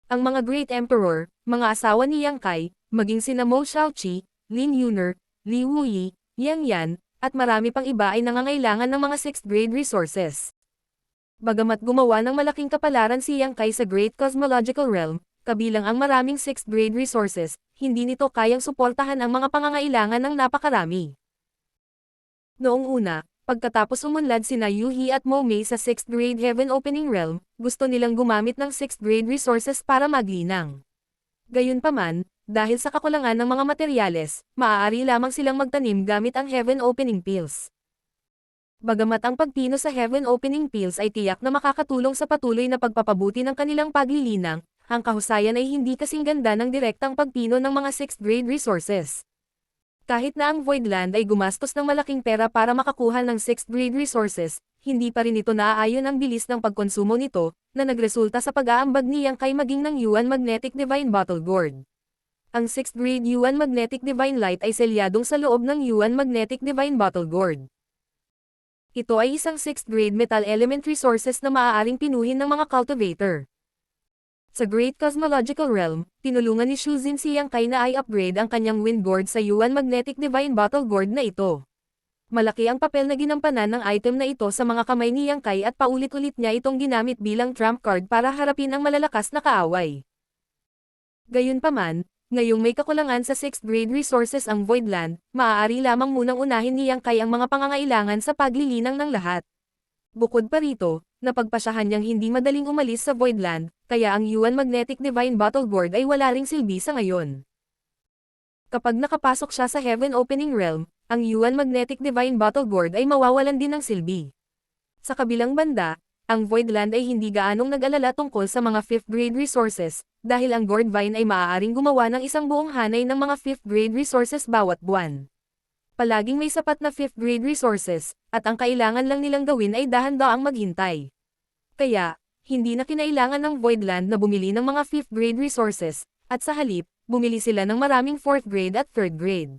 Ang mga Great Emperor, mga asawa ni Yang Kai, maging sina Mo Xiaoqi, Lin Yuner, Li Wuyi, Yang Yan, at marami pang iba ay nangangailangan ng mga 6th grade resources. Bagamat gumawa ng malaking kapalaran si Yang Kai sa Great Cosmological Realm, kabilang ang maraming 6th grade resources, hindi nito kayang suportahan ang mga pangangailangan ng napakarami. Noong una, pagkatapos umunlad sina Yuhi at Mo Mei sa 6th grade Heaven Opening Realm, gusto nilang gumamit ng 6th grade resources para maglinang. Gayunpaman, dahil sa kakulangan ng mga materyales, maaari lamang silang magtanim gamit ang Heaven Opening Pills. Bagamat ang pagpino sa Heaven Opening Pills ay tiyak na makakatulong sa patuloy na pagpapabuti ng kanilang paglilinang, ang kahusayan ay hindi kasing ganda ng direktang pagpino ng mga 6th grade resources. Kahit na ang Voidland ay gumastos ng malaking pera para makakuha ng 6th grade resources, hindi pa rin ito naaayon ang bilis ng pagkonsumo nito, na nagresulta sa pag-aambag ni Yang Kai maging ng Yuan Magnetic Divine Bottle Gourd. Ang 6th grade Yuan Magnetic Divine Light ay selyadong sa loob ng Yuan Magnetic Divine Bottle Gourd. Ito ay isang 6th grade metal element resources na maaaring pinuhin ng mga cultivator. Sa Great Cosmological Realm, tinulungan ni Shuzin si Yang Kai na i-upgrade ang kanyang Wind Gourd sa Yuan Magnetic Divine Bottle Gourd na ito. Malaki ang papel na ginampanan ng item na ito sa mga kamay ni Yang Kai at paulit-ulit niya itong ginamit bilang trump card para harapin ang malalakas na kaaway. Gayunpaman, ngayong may kakulangan sa 6th grade resources ang Voidland, maaari lamang munang unahin ni Yang Kai ang mga pangangailangan sa paglilinang ng lahat. Bukod pa rito, napagpasyahan niyang hindi madaling umalis sa Voidland, kaya ang Yuan Magnetic Divine Bottle Gourd ay wala ring silbi sa ngayon. Kapag nakapasok siya sa Heaven Opening Realm, ang Yuan Magnetic Divine Bottle Gourd ay mawawalan din ng silbi. Sa kabilang banda, ang Voidland ay hindi gaanong nag-alala tungkol sa mga 5th grade resources, dahil ang Gourd Vine ay maaaring gumawa ng isang buong hanay ng mga 5th grade resources bawat buwan. Palaging may sapat na 5th grade resources, at ang kailangan lang nilang gawin ay dahan-daang maghintay. Kaya, hindi na kinailangan ng Voidland na bumili ng mga 5th grade resources, at sa halip, bumili sila ng maraming 4th grade at 3rd grade.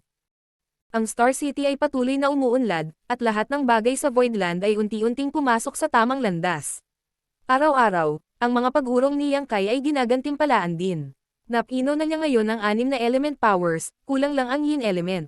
Ang Star City ay patuloy na umuunlad, at lahat ng bagay sa Voidland ay unti-unting pumasok sa tamang landas. Araw-araw, ang mga pag-urong ni Yang Kai ay ginagantimpalaan din. Napino na niya ngayon ang 6 na element powers, kulang lang ang yin element.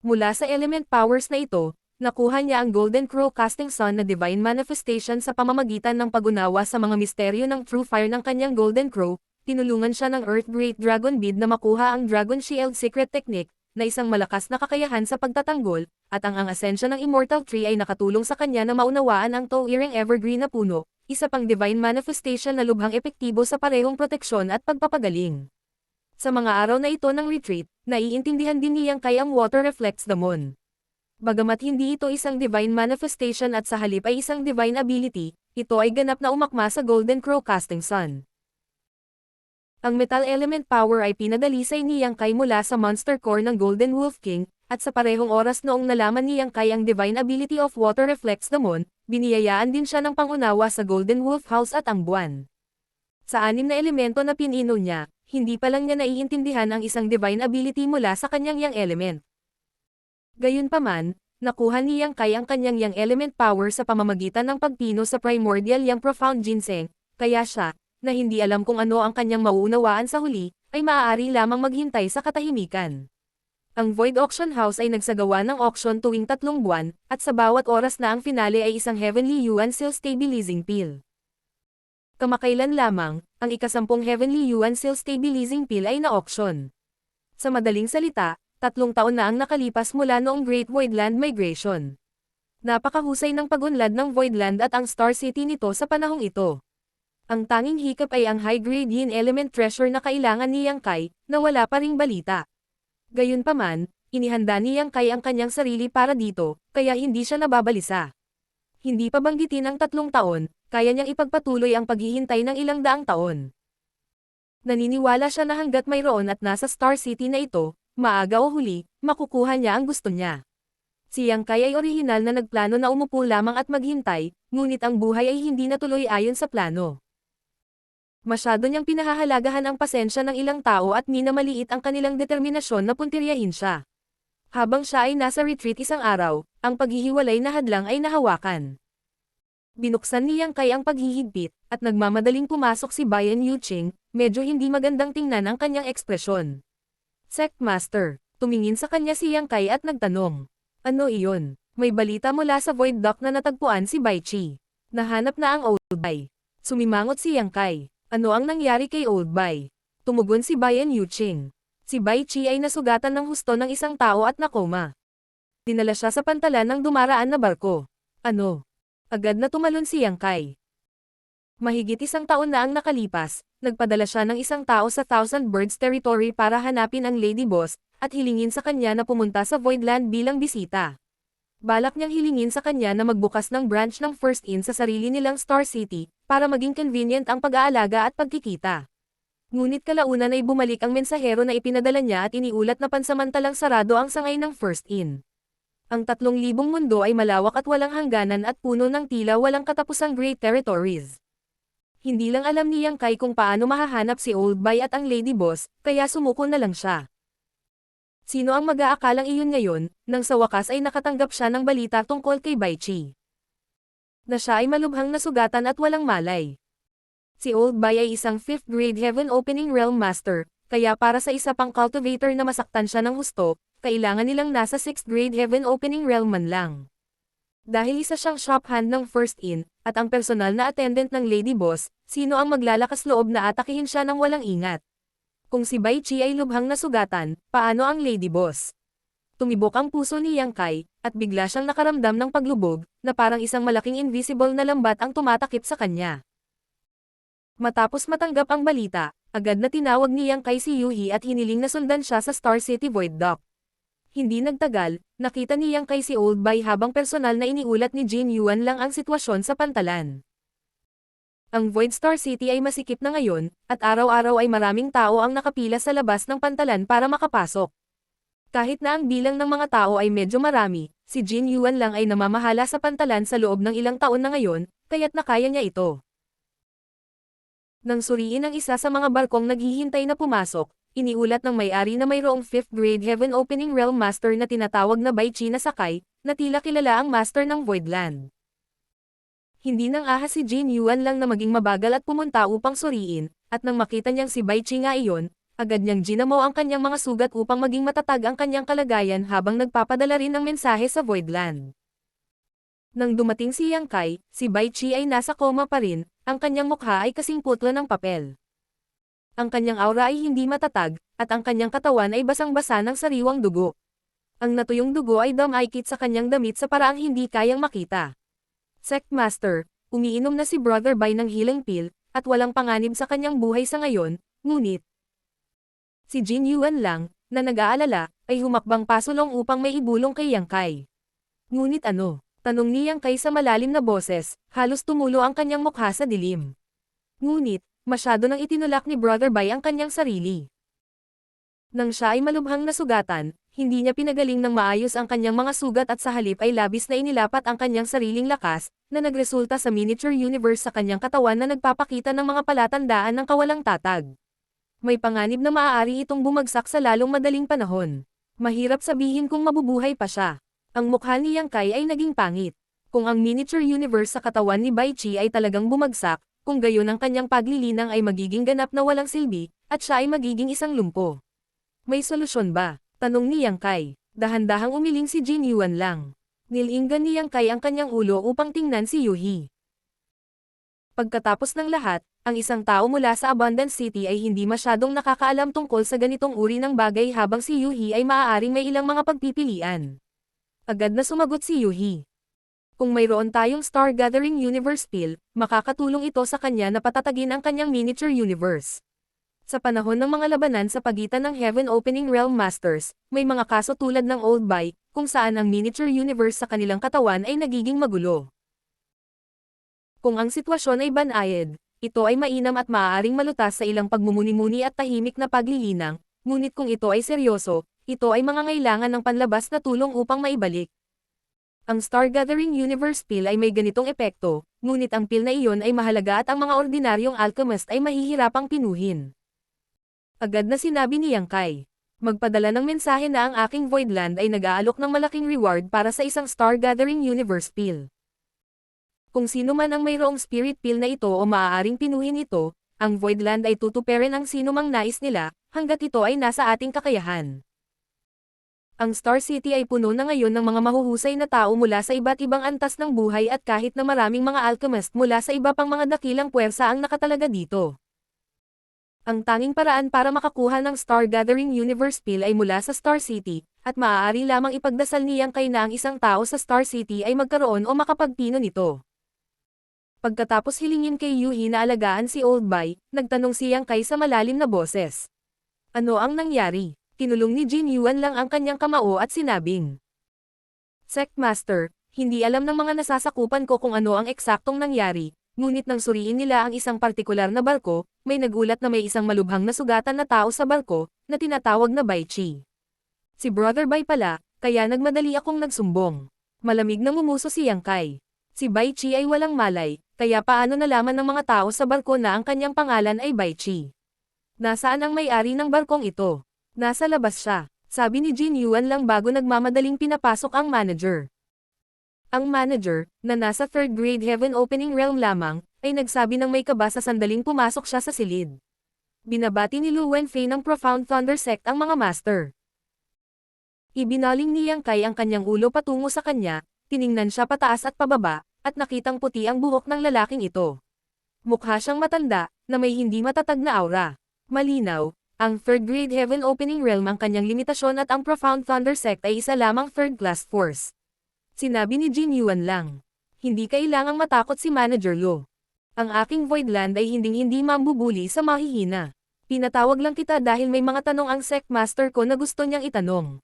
Mula sa element powers na ito, nakuha niya ang Golden Crow Casting Sun na divine manifestation sa pamamagitan ng pag-unawa sa mga misteryo ng true fire ng kanyang Golden Crow, tinulungan siya ng Earth Great Dragon Bead na makuha ang Dragon Shield Secret Technique, na isang malakas na kakayahan sa pagtatanggol, at ang Ascension ng Immortal Tree ay nakatulong sa kanya na maunawaan ang towering evergreen na puno, isa pang divine manifestation na lubhang epektibo sa parehong proteksyon at pagpapagaling. Sa mga araw na ito ng retreat, naiintindihan din ni Yang Kai ang Water Reflects the Moon. Bagamat hindi ito isang divine manifestation at sa halip ay isang divine ability, ito ay ganap na umakma sa Golden Crow Casting Sun. Ang metal element power ay pinadalisay ni Yang Kai mula sa monster core ng Golden Wolf King, at sa parehong oras noong nalaman ni Yang Kai ang divine ability of Water Reflects the Moon, biniyayaan din siya ng pangunawa sa Golden Wolf House at ang buwan. Sa 6 na elemento na pinino niya, hindi pa lang niya naiintindihan ang isang divine ability mula sa kanyang Yang element. Gayunpaman, nakuha ni Yang Kai ang kanyang Yang element power sa pamamagitan ng pagpino sa primordial Yang Profound Ginseng, kaya siya, na hindi alam kung ano ang kanyang mauunawaan sa huli, ay maaari lamang maghintay sa katahimikan. Ang Void Auction House ay nagsagawa ng auction tuwing 3 buwan, at sa bawat oras na ang finale ay isang Heavenly Yuan Seal Stabilizing Pill. Kamakailan lamang, ang ika-10 Heavenly Yuan Seal Stabilizing Pill ay na-auction. Sa madaling salita, 3 taon na ang nakalipas mula noong Great Voidland Migration. Napakahusay ng pagunlad ng Voidland at ang Star City nito sa panahong ito. Ang tanging hiccup ay ang high-grade yin element treasure na kailangan ni Yang Kai, na wala pa ring balita. Gayunpaman, inihanda ni Yang Kai ang kanyang sarili para dito, kaya hindi siya nababalisa. Hindi pa banggitin ang 3 taon, kaya niyang ipagpatuloy ang paghihintay ng ilang daang taon. Naniniwala siya na hanggat mayroon at nasa Star City na ito, maaga o huli, makukuha niya ang gusto niya. Si Yang Kai ay orihinal na nagplano na umupo lamang at maghintay, ngunit ang buhay ay hindi natuloy ayon sa plano. Masyado niyang pinahahalagahan ang pasensya ng ilang tao at minamaliit ang kanilang determinasyon na puntiryahin siya. Habang siya ay nasa retreat isang araw, ang paghihiwalay na hadlang ay nahawakan. Binuksan ni Yang Kai ang paghihigpit, at nagmamadaling pumasok si Bayan Yuching, medyo hindi magandang tingnan ang kanyang ekspresyon. Sect Master, tumingin sa kanya si Yang Kai at nagtanong. Ano iyon? May balita mula sa Void Dock na natagpuan si Bai Chi. Nahanap na ang Old Bai. Sumimangot si Yang Kai. Ano ang nangyari kay Old Bai? Tumugon si Bayan Yuching. Si Bai Chi ay nasugatan ng husto ng isang tao at nakoma. Dinala siya sa pantalan ng dumaraan na barko. Ano? Agad na tumalon si Yang Kai. Mahigit 1 taon na ang nakalipas, nagpadala siya ng isang tao sa Thousand Birds Territory para hanapin ang Lady Boss, at hilingin sa kanya na pumunta sa Voidland bilang bisita. Balak niyang hilingin sa kanya na magbukas ng branch ng First In sa sarili nilang Star City, para maging convenient ang pag-aalaga at pagkikita. Ngunit kalaunan ay bumalik ang mensahero na ipinadala niya at iniulat na pansamantalang sarado ang sangay ng First In. Ang 3,000 mundo ay malawak at walang hangganan at puno ng tila walang katapusang great territories. Hindi lang alam ni Yang Kai kung paano mahahanap si Old Bai at ang Lady Boss, kaya sumuko na lang siya. Sino ang mag-aakalang iyon ngayon, nang sa wakas ay nakatanggap siya ng balita tungkol kay Bai Chi. Na siya ay malubhang nasugatan at walang malay. Si Old Bai ay isang 5th grade Heaven Opening Realm Master, kaya para sa isa pang cultivator na masaktan siya ng husto, kailangan nilang nasa 6th grade Heaven Opening Realm man lang. Dahil isa siyang shop hand ng First In, at ang personal na attendant ng Lady Boss, sino ang maglalakas loob na atakihin siya ng walang ingat? Kung si Bai Chi ay lubhang nasugatan, paano ang Lady Boss? Tumibok ang puso ni Yang Kai, at bigla siyang nakaramdam ng paglubog, na parang isang malaking invisible na lambat ang tumatakip sa kanya. Matapos matanggap ang balita, agad na tinawag ni Yang Kai si Yuhi at hiniling na sundan siya sa Star City Void Dock. Hindi nagtagal, nakita ni Yang Kai si Old Bai habang personal na iniulat ni Jin Yuan lang ang sitwasyon sa pantalan. Ang Void Star City ay masikip na ngayon, at araw-araw ay maraming tao ang nakapila sa labas ng pantalan para makapasok. Kahit na ang bilang ng mga tao ay medyo marami, si Jin Yuan lang ay namamahala sa pantalan sa loob ng ilang taon na ngayon, kaya't nakaya niya ito. Nang suriin ang isa sa mga barkong naghihintay na pumasok, iniulat ng may-ari na mayroong 5th grade Heaven Opening Realm Master na tinatawag na Bai Chi na sakay, na tila kilala ang master ng Voidland. Hindi nang ahas si Jin Yuan lang na maging mabagal at pumunta upang suriin, at nang makita niyang si Bai Chi nga iyon, agad niyang ginamo ang kanyang mga sugat upang maging matatag ang kanyang kalagayan habang nagpapadala rin ng mensahe sa Voidland. Nang dumating si Yang Kai, si Bai Chi ay nasa koma pa rin, ang kanyang mukha ay kasing putla ng papel. Ang kanyang aura ay hindi matatag, at ang kanyang katawan ay basang-basa ng sariwang dugo. Ang natuyong dugo ay dumaikit sa kanyang damit sa paraang hindi kayang makita. Sect Master, umiinom na si Brother Bai ng healing pill, at walang panganib sa kanyang buhay sa ngayon, ngunit si Jin Yuan lang, na nag-aalala, ay humakbang pasulong upang may ibulong kay Yang Kai. Ngunit ano? Tanong ni Yang Kai sa malalim na boses, halos tumulo ang kanyang mukha sa dilim. Ngunit, masyado nang itinulak ni Brother Bai ang kanyang sarili. Nang siya ay malubhang nasugatan, hindi niya pinagaling ng maayos ang kanyang mga sugat at sa halip ay labis na inilapat ang kanyang sariling lakas, na nagresulta sa miniature universe sa kanyang katawan na nagpapakita ng mga palatandaan ng kawalang tatag. May panganib na maaari itong bumagsak sa lalong madaling panahon. Mahirap sabihin kung mabubuhay pa siya. Ang mukha ni Yang Kai ay naging pangit. Kung ang miniature universe sa katawan ni Bai Chi ay talagang bumagsak, kung gayon ang kanyang paglilinang ay magiging ganap na walang silbi, at siya ay magiging isang lumpo. May solusyon ba? Tanong ni Yang Kai. Dahan-dahang umiling si Jin Yuan lang. Nilinggan ni Yang Kai ang kanyang ulo upang tingnan si Yuhi. Pagkatapos ng lahat, ang isang tao mula sa Abundance City ay hindi masyadong nakakaalam tungkol sa ganitong uri ng bagay habang si Yuhi ay maaaring may ilang mga pagpipilian. Agad na sumagot si Yuhi. Kung mayroon tayong Star Gathering Universe Pill, makakatulong ito sa kanya na patatagin ang kanyang miniature universe. Sa panahon ng mga labanan sa pagitan ng Heaven Opening Realm Masters, may mga kaso tulad ng Old Bai, kung saan ang miniature universe sa kanilang katawan ay nagiging magulo. Kung ang sitwasyon ay banayad, ito ay mainam at maaaring malutas sa ilang pagmumuni-muni at tahimik na paglilinang, ngunit kung ito ay seryoso, ito ay mangangailangan ng panlabas na tulong upang maibalik. Ang Star Gathering Universe Pill ay may ganitong epekto, ngunit ang pill na iyon ay mahalaga at ang mga ordinaryong alchemist ay mahihirapang pinuhin. Agad na sinabi ni Yang Kai. Magpadala ng mensahe na ang aking Voidland ay nag-aalok ng malaking reward para sa isang Star Gathering Universe Pill. Kung sino man ang mayroong Spirit Pill na ito o maaaring pinuhin ito, ang Voidland ay tutuperin ang sino mang nais nila, hanggat ito ay nasa ating kakayahan. Ang Star City ay puno na ngayon ng mga mahuhusay na tao mula sa iba't ibang antas ng buhay at kahit na maraming mga alchemist mula sa iba pang mga dakilang puwersa ang nakatalaga dito. Ang tanging paraan para makakuha ng Star Gathering Universe Pill ay mula sa Star City, at maaari lamang ipagdasal ni Yang Kai na ang isang tao sa Star City ay magkaroon o makapagpino nito. Pagkatapos hilingin kay Yuhi na alagaan si Old Bai, nagtanong si Yang Kai sa malalim na boses. Ano ang nangyari? Tinulong ni Jin Yuan lang ang kanyang kamao at sinabing. Sect Master, hindi alam ng mga nasasakupan ko kung ano ang eksaktong nangyari, ngunit nang suriin nila ang isang partikular na barko, may nagulat na may isang malubhang na sugatan na tao sa barko, na tinatawag na Bai Chi. Si Brother Bai pala, kaya nagmadali akong nagsumbong. Malamig na ngumuso si Yang Kai. Si Bai Chi ay walang malay, kaya paano nalaman ng mga tao sa barko na ang kanyang pangalan ay Bai Chi? Nasaan ang may-ari ng barkong ito? Nasa labas siya, sabi ni Jin Yuan lang bago nagmamadaling pinapasok ang manager. Ang manager, na nasa third grade heaven opening realm lamang, ay nagsabi ng may kaba sa sandaling pumasok siya sa silid. Binabati ni Lu Wenfei ng Profound Thunder Sect ang mga master. Ibinaling ni Yang Kai ang kanyang ulo patungo sa kanya, tiningnan siya pataas at pababa, at nakitang puti ang buhok ng lalaking ito. Mukha siyang matanda, na may hindi matatag na aura. Malinaw, ang third grade heaven opening realm ang kanyang limitasyon at ang Profound Thunder Sect ay isa lamang third class force. Sinabi ni Jin Yuan lang. Hindi kailangang matakot si Manager Lu. Ang aking Voidland ay hinding-hindi mambubuli sa mahihina. Pinatawag lang kita dahil may mga tanong ang Sect Master ko na gusto niyang itanong.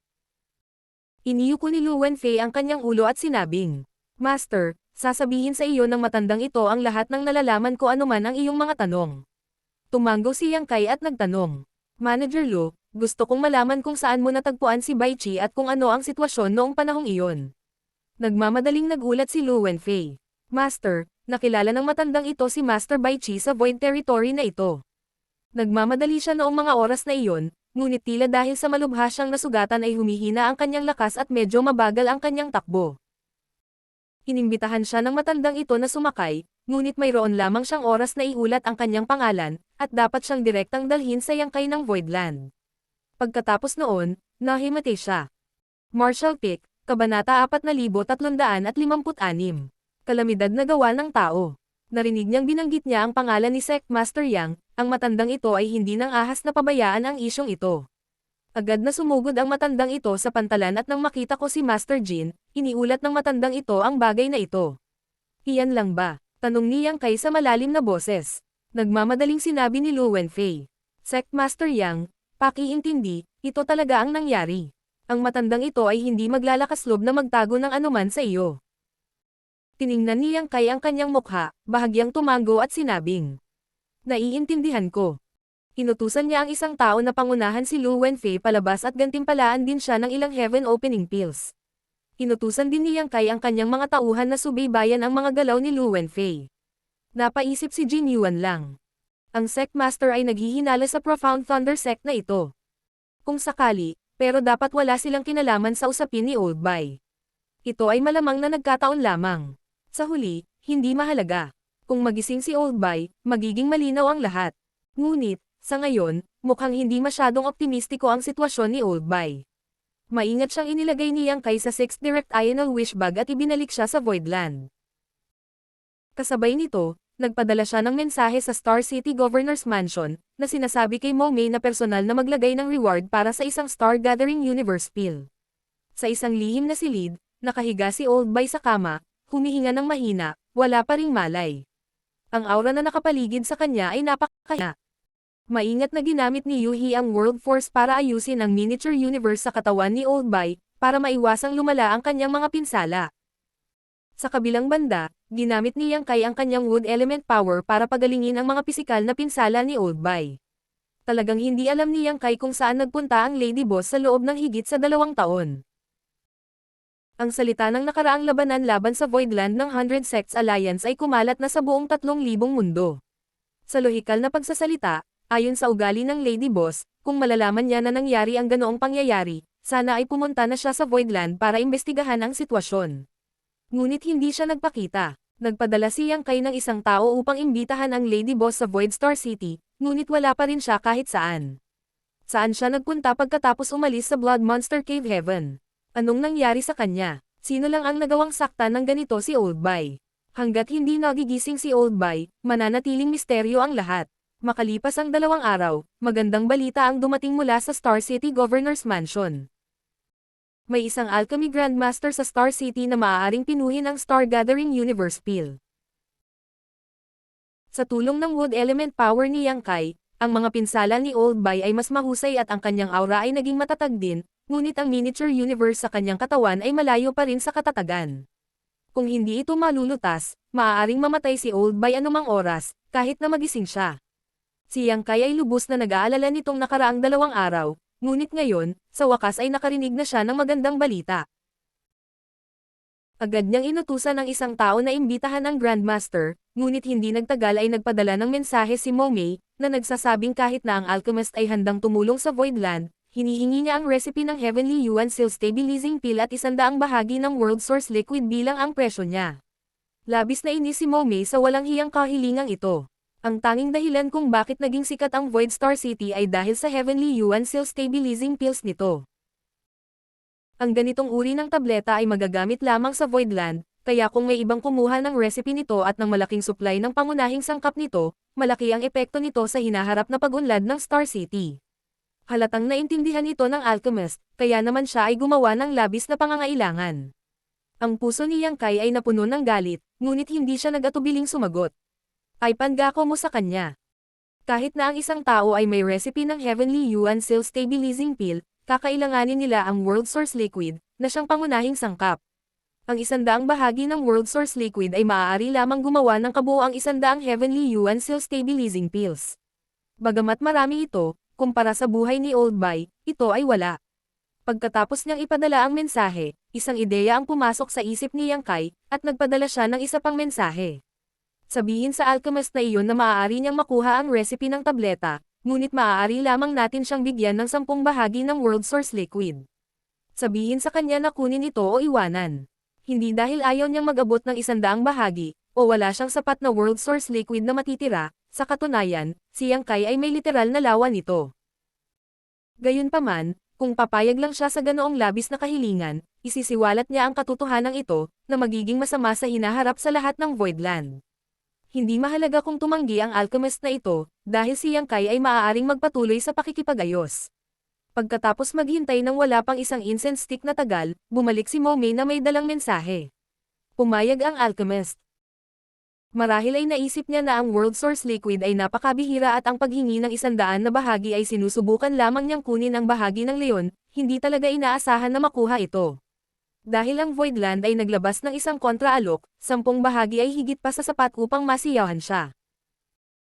Iniyuko ni Lu Wenfei ang kanyang ulo at sinabing, Master, sasabihin sa iyo ng matandang ito ang lahat ng nalalaman ko anuman ang iyong mga tanong. Tumango si Yang Kai at nagtanong, Manager Lu, gusto kong malaman kung saan mo natagpuan si Bai Chi at kung ano ang sitwasyon noong panahong iyon. Nagmamadaling nagulat si Lu Wenfei. Master, nakilala ng matandang ito si Master Bai Chi sa Void Territory na ito. Nagmamadali siya noong mga oras na iyon, ngunit tila dahil sa malubha siyang nasugatan ay humihina ang kanyang lakas at medyo mabagal ang kanyang takbo. Inimbitahan siya ng matandang ito na sumakay, ngunit mayroon lamang siyang oras na iulat ang kanyang pangalan, at dapat siyang direktang dalhin sa Yang Kai ng Voidland. Pagkatapos noon, nahimatay siya. Martial Pick, Kabanata 4356. Kalamidad na gawa ng tao. Narinig niyang binanggit niya ang pangalan ni Sect Master Yang, ang matandang ito ay hindi nang ahas na pabayaan ang isyong ito. Agad na sumugod ang matandang ito sa pantalan at nang makita ko si Master Jin, iniulat ng matandang ito ang bagay na ito. Iyan lang ba? Tanong ni Yang Kai sa malalim na boses. Nagmamadaling sinabi ni Lu Wenfei. Sect Master Yang, pakiintindi, ito talaga ang nangyari. Ang matandang ito ay hindi maglalakas loob na magtago ng anuman sa iyo. Tiningnan ni Yang Kai ang kanyang mukha, bahagyang tumango at sinabing, naiintindihan ko. Inutusan niya ang isang tao na pangunahan si Lu Wenfei palabas at gantimpalaan din siya ng ilang heaven opening pills. Inutusan din ni Yang Kai ang kanyang mga tauhan na subaybayan ang mga galaw ni Lu Wenfei. Napaisip si Jin Yuan lang. Ang Sect Master ay naghihinala sa Profound Thunder Sect na ito. Kung sakali, pero dapat wala silang kinalaman sa usapin ni Old Bai. Ito ay malamang na nagkataon lamang. Sa huli, hindi mahalaga. Kung magising si Old Bai, magiging malinaw ang lahat. Ngunit, sa ngayon, mukhang hindi masyadong optimistiko ang sitwasyon ni Old Bai. Maingat siyang inilagay ni Yang Kai sa 6th Direct Ional Wish Bag at ibinalik siya sa Voidland. Kasabay nito, nagpadala siya ng mensahe sa Star City Governor's Mansion, na sinasabi kay Mo Mei na personal na maglagay ng reward para sa isang Star Gathering Universe Pill. Sa isang lihim na silid, nakahiga si Old Bai sa kama, humihinga ng mahina, wala pa ring malay. Ang aura na nakapaligid sa kanya ay napakahina. Maingat na ginamit ni Yuhi ang World Force para ayusin ang miniature universe sa katawan ni Old Bai, para maiwasang lumala ang kanyang mga pinsala. Sa kabilang banda, ginamit ni Yang Kai ang kanyang Wood Element Power para pagalingin ang mga pisikal na pinsala ni Old Bai. Talagang hindi alam ni Yang Kai kung saan nagpunta ang Lady Boss sa loob ng higit sa 2 taon. Ang salita ng nakaraang labanan laban sa Voidland ng 100 Sects Alliance ay kumalat na sa buong 3,000 mundo. Sa lohikal na pagsasalita, ayon sa ugali ng Lady Boss, kung malalaman niya na nangyari ang ganoong pangyayari, sana ay pumunta na siya sa Voidland para imbestigahan ang sitwasyon. Ngunit hindi siya nagpakita. Nagpadala si Yang Kai ng isang tao upang imbitahan ang Lady Boss sa Void Star City, ngunit wala pa rin siya kahit saan. Saan siya nagpunta pagkatapos umalis sa Blood Monster Cave Heaven? Anong nangyari sa kanya? Sino lang ang nagawang saktan ng ganito si Old Bai? Hanggat hindi nagigising si Old Bai, mananatiling misteryo ang lahat. Makalipas ang 2 araw, magandang balita ang dumating mula sa Star City Governor's Mansion. May isang Alchemy Grandmaster sa Star City na maaaring pinuhin ang Star Gathering Universe Pill. Sa tulong ng Wood Element Power ni Yang Kai, ang mga pinsala ni Old Bai ay mas mahusay at ang kanyang aura ay naging matatag din, ngunit ang miniature universe sa kanyang katawan ay malayo pa rin sa katatagan. Kung hindi ito malulutas, maaaring mamatay si Old Bay anumang oras, kahit na magising siya. Si Yang Kai ay lubos na nag-aalala nitong nakaraang 2 araw, ngunit ngayon, sa wakas ay nakarinig na siya ng magandang balita. Agad niyang inutusan ng isang tao na imbitahan ang Grandmaster, ngunit hindi nagtagal ay nagpadala ng mensahe si Momei, na nagsasabing kahit na ang alchemist ay handang tumulong sa Voidland, hinihingi niya ang recipe ng Heavenly Yuan Seal Stabilizing Pill at 100 bahagi ng World Source Liquid bilang ang presyo niya. Labis na inis si Momei sa walang hiyang kahilingang ito. Ang tanging dahilan kung bakit naging sikat ang Void Star City ay dahil sa Heavenly Yuan Seal Stabilizing Pills nito. Ang ganitong uri ng tableta ay magagamit lamang sa Voidland, kaya kung may ibang kumuha ng recipe nito at ng malaking supply ng pangunahing sangkap nito, malaki ang epekto nito sa hinaharap na pag-unlad ng Star City. Halatang naintindihan ito ng alchemist, kaya naman siya ay gumawa ng labis na pangangailangan. Ang puso ni Yang Kai ay napuno ng galit, ngunit hindi siya nag-atubiling sumagot. Ay pangako mo sa kanya. Kahit na ang isang tao ay may recipe ng Heavenly Yuan Seal Stabilizing Pill, kakailanganin nila ang World Source Liquid, na siyang pangunahing sangkap. Ang 100 bahagi ng World Source Liquid ay maaari lamang gumawa ng kabuoang 100 Heavenly Yuan Seal Stabilizing Pills. Bagamat marami ito, kumpara sa buhay ni Old Bay, ito ay wala. Pagkatapos niyang ipadala ang mensahe, isang ideya ang pumasok sa isip ni Yang Kai, at nagpadala siya ng isa pang mensahe. Sabihin sa alchemist na iyon na maaari niyang makuha ang recipe ng tableta, ngunit maaari lamang natin siyang bigyan ng 10 bahagi ng World Source Liquid. Sabihin sa kanya na kunin ito o iwanan. Hindi dahil ayaw niyang mag-abot ng 100 bahagi, o wala siyang sapat na World Source Liquid na matitira, sa katunayan, si Yang Kai ay may literal na lawan nito. Gayunpaman, kung papayag lang siya sa ganoong labis na kahilingan, isisiwalat niya ang katotohanan ito, na magiging masama sa hinaharap sa lahat ng Voidland. Hindi mahalaga kung tumanggi ang alchemist na ito, dahil si Yang Kai ay maaaring magpatuloy sa pakikipagayos. Pagkatapos maghintay ng wala pang isang incense stick na tagal, bumalik si Momei na may dalang mensahe. Pumayag ang alchemist. Marahil ay naisip niya na ang World Source Liquid ay napakabihira at ang paghingi ng 100 na bahagi ay sinusubukan lamang niyang kunin ang bahagi ng leon, hindi talaga inaasahan na makuha ito. Dahil ang Voidland ay naglabas ng isang kontra-alok, 10 bahagi ay higit pa sa sapat upang masiyahan siya.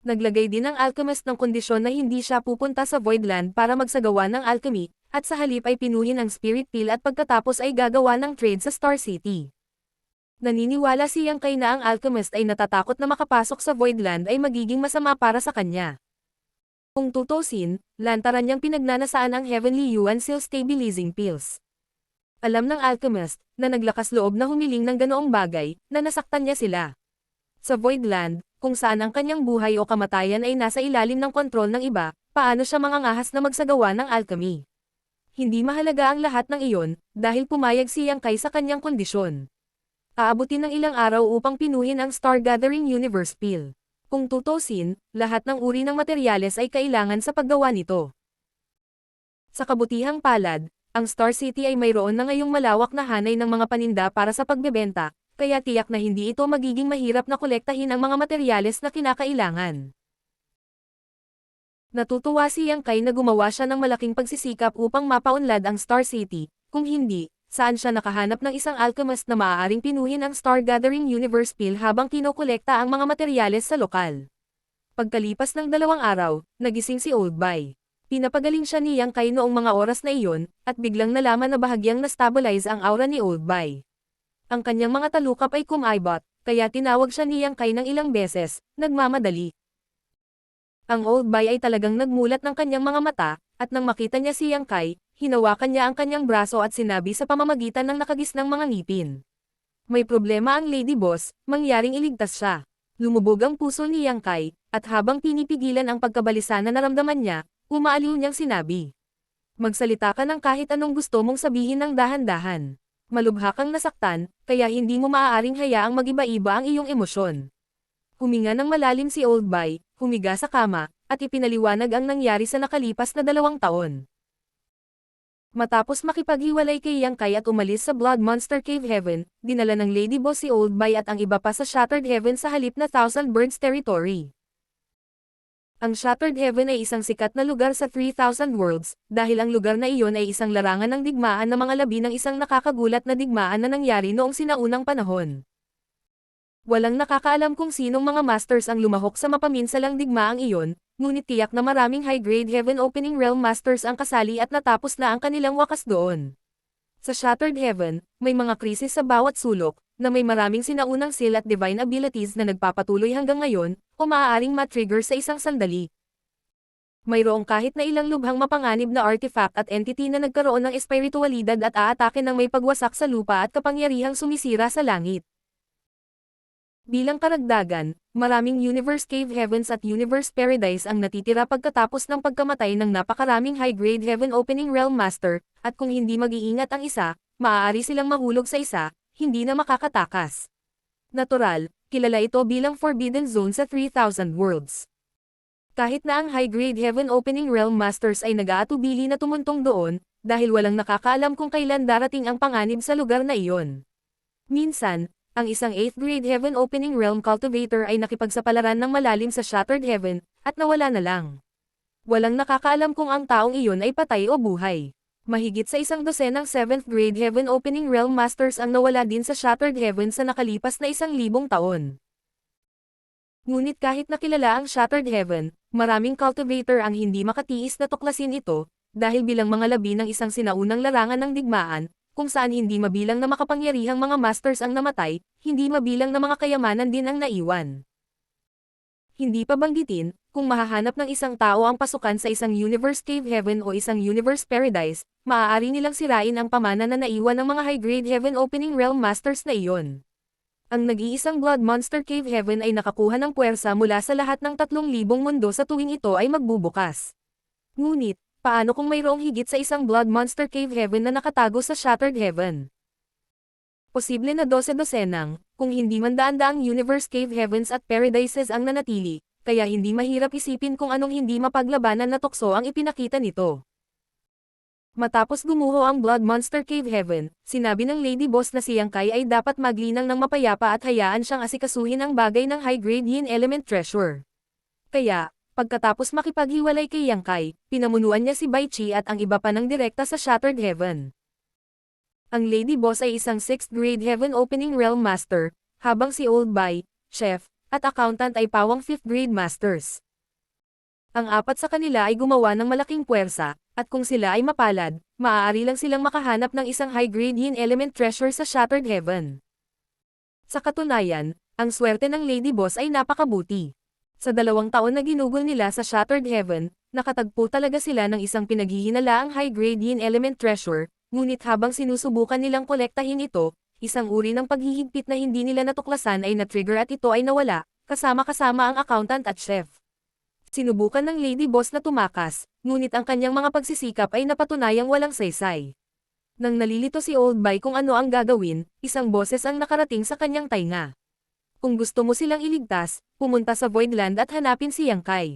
Naglagay din ang alchemist ng kondisyon na hindi siya pupunta sa Voidland para magsagawa ng alchemy, at sa halip ay pinuhin ang Spirit Pill at pagkatapos ay gagawa ng trade sa Star City. Naniniwala si Yang Kai na ang alchemist ay natatakot na makapasok sa Voidland ay magiging masama para sa kanya. Kung tutusin, lantaran niyang pinagnanasaan ang Heavenly Yuan Seal Stabilizing Pills. Alam ng alchemist, na naglakas loob na humiling ng ganoong bagay, na nasaktan niya sila. Sa Voidland, kung saan ang kanyang buhay o kamatayan ay nasa ilalim ng kontrol ng iba, paano siya mangangahas na magsagawa ng alchemy? Hindi mahalaga ang lahat ng iyon, dahil pumayag si Yang Kai sa kanyang kondisyon. Aabutin ng ilang araw upang pinuhin ang Star Gathering Universe Pill. Kung tutusin, lahat ng uri ng materyales ay kailangan sa paggawa nito. Sa kabutihang palad, ang Star City ay mayroon na ngayong malawak na hanay ng mga paninda para sa pagbebenta, kaya tiyak na hindi ito magiging mahirap na kolektahin ang mga materyales na kinakailangan. Natutuwa si Yang Kai na gumawa siya ng malaking pagsisikap upang mapaunlad ang Star City, kung hindi, saan siya nakahanap ng isang alchemist na maaaring pinuhin ang Star Gathering Universe Pill habang kinokolekta ang mga materyales sa lokal. Pagkalipas ng 2 araw, nagising si Old Bay. Pinapagaling siya ni Yang Kai noong mga oras na iyon, at biglang nalaman na bahagyang na-stabilize ang aura ni Old Bay. Ang kanyang mga talukap ay kumaibot, kaya tinawag siya ni Yang Kai ng ilang beses, nagmamadali. Ang Old Bay ay talagang nagmulat ng kanyang mga mata, at nang makita niya si Yang Kai, hinawakan niya ang kanyang braso at sinabi sa pamamagitan ng nakagisnang mga ngipin. May problema ang Lady Boss, mangyaring iligtas siya. Lumubog ang puso ni Yang Kai, at habang pinipigilan ang pagkabalisa na naramdaman niya, umaaliw niyang sinabi. Magsalita ka ng kahit anong gusto mong sabihin ng dahan-dahan. Malubha kang nasaktan, kaya hindi mo maaaring hayaang mag-iba-iba ang iyong emosyon. Huminga ng malalim si Old Bay, humiga sa kama, at ipinaliwanag ang nangyari sa nakalipas na 2 taon. Matapos makipaghiwalay kay Yang Kai at umalis sa Blood Monster Cave Heaven, dinala ng Lady Boss si Old Bay at ang iba pa sa Shattered Heaven sa halip na Thousand Birds Territory. Ang Shattered Heaven ay isang sikat na lugar sa 3,000 Worlds, dahil ang lugar na iyon ay isang larangan ng digmaan na mga labi ng isang nakakagulat na digmaan na nangyari noong sinaunang panahon. Walang nakakaalam kung sinong mga masters ang lumahok sa mapaminsalang digmaang iyon, ngunit tiyak na maraming high-grade Heaven Opening Realm Masters ang kasali at natapos na ang kanilang wakas doon. Sa Shattered Heaven, may mga krisis sa bawat sulok, na may maraming sinaunang seal at divine abilities na nagpapatuloy hanggang ngayon, o maaaring matrigger sa isang sandali. Mayroong kahit na ilang lubhang mapanganib na artifact at entity na nagkaroon ng espiritualidad at aatake ng may pagwasak sa lupa at kapangyarihang sumisira sa langit. Bilang karagdagan, maraming Universe Cave Heavens at Universe Paradise ang natitira pagkatapos ng pagkamatay ng napakaraming high-grade Heaven Opening Realm Master, at kung hindi mag-iingat ang isa, maaari silang mahulog sa isa, hindi na makakatakas. Natural, kilala ito bilang Forbidden Zone sa 3,000 Worlds. Kahit na ang high-grade Heaven Opening Realm Masters ay nag-aatubili na tumuntong doon, dahil walang nakakaalam kung kailan darating ang panganib sa lugar na iyon. Minsan, ang isang 8th grade Heaven Opening Realm Cultivator ay nakipagsapalaran ng malalim sa Shattered Heaven, at nawala na lang. Walang nakakaalam kung ang taong iyon ay patay o buhay. Mahigit sa isang dosenang 7th grade Heaven Opening Realm Masters ang nawala din sa Shattered Heaven sa nakalipas na 1,000 taon. Ngunit kahit nakilala ang Shattered Heaven, maraming cultivator ang hindi makatiis na tuklasin ito, dahil bilang mga labi ng isang sinaunang larangan ng digmaan, kung saan hindi mabilang na makapangyarihang mga masters ang namatay, hindi mabilang na mga kayamanan din ang naiwan. Hindi pa banggitin, kung mahahanap ng isang tao ang pasukan sa isang Universe Cave Heaven o isang Universe Paradise, maaari nilang sirain ang pamana na naiwan ng mga high-grade Heaven Opening Realm Masters na iyon. Ang nag-iisang Blood Monster Cave Heaven ay nakakuha ng puwersa mula sa lahat ng 3,000 mundo sa tuwing ito ay magbubukas. Ngunit, paano kung mayroong higit sa isang Blood Monster Cave Heaven na nakatago sa Shattered Heaven? Posible na 12-dosenang, kung hindi man daan-daang Universe Cave Heavens at Paradises ang nanatili, kaya hindi mahirap isipin kung anong hindi mapaglabanan na tukso ang ipinakita nito. Matapos gumuho ang Blood Monster Cave Heaven, sinabi ng Lady Boss na si Yang Kai ay dapat maglinang ng mapayapa at hayaan siyang asikasuhin ang bagay ng high-grade Yin Element Treasure. Kaya, pagkatapos makipaghiwalay kay Yang Kai, pinamunuan niya si Bai Chi at ang iba pa ng direkta sa Shattered Heaven. Ang Lady Boss ay isang 6th grade Heaven Opening Realm Master, habang si Old Bai, Chef, at Accountant ay pawang 5th grade Masters. Ang apat sa kanila ay gumawa ng malaking puwersa, at kung sila ay mapalad, maaari lang silang makahanap ng isang high-grade Yin Element Treasure sa Shattered Heaven. Sa katunayan, ang swerte ng Lady Boss ay napakabuti. Sa 2 taon na ginugol nila sa Shattered Heaven, nakatagpo talaga sila ng isang pinaghihinalaang high-grade Yin Element Treasure, ngunit habang sinusubukan nilang kolektahin ito, isang uri ng paghihigpit na hindi nila natuklasan ay na-trigger at ito ay nawala, kasama-kasama ang Accountant at Chef. Sinubukan ng Lady Boss na tumakas, ngunit ang kanyang mga pagsisikap ay napatunayang walang saysay. Nang nalilito si Old Bai kung ano ang gagawin, isang boses ang nakarating sa kanyang tainga. Kung gusto mo silang iligtas, pumunta sa Voidland at hanapin si Yang Kai.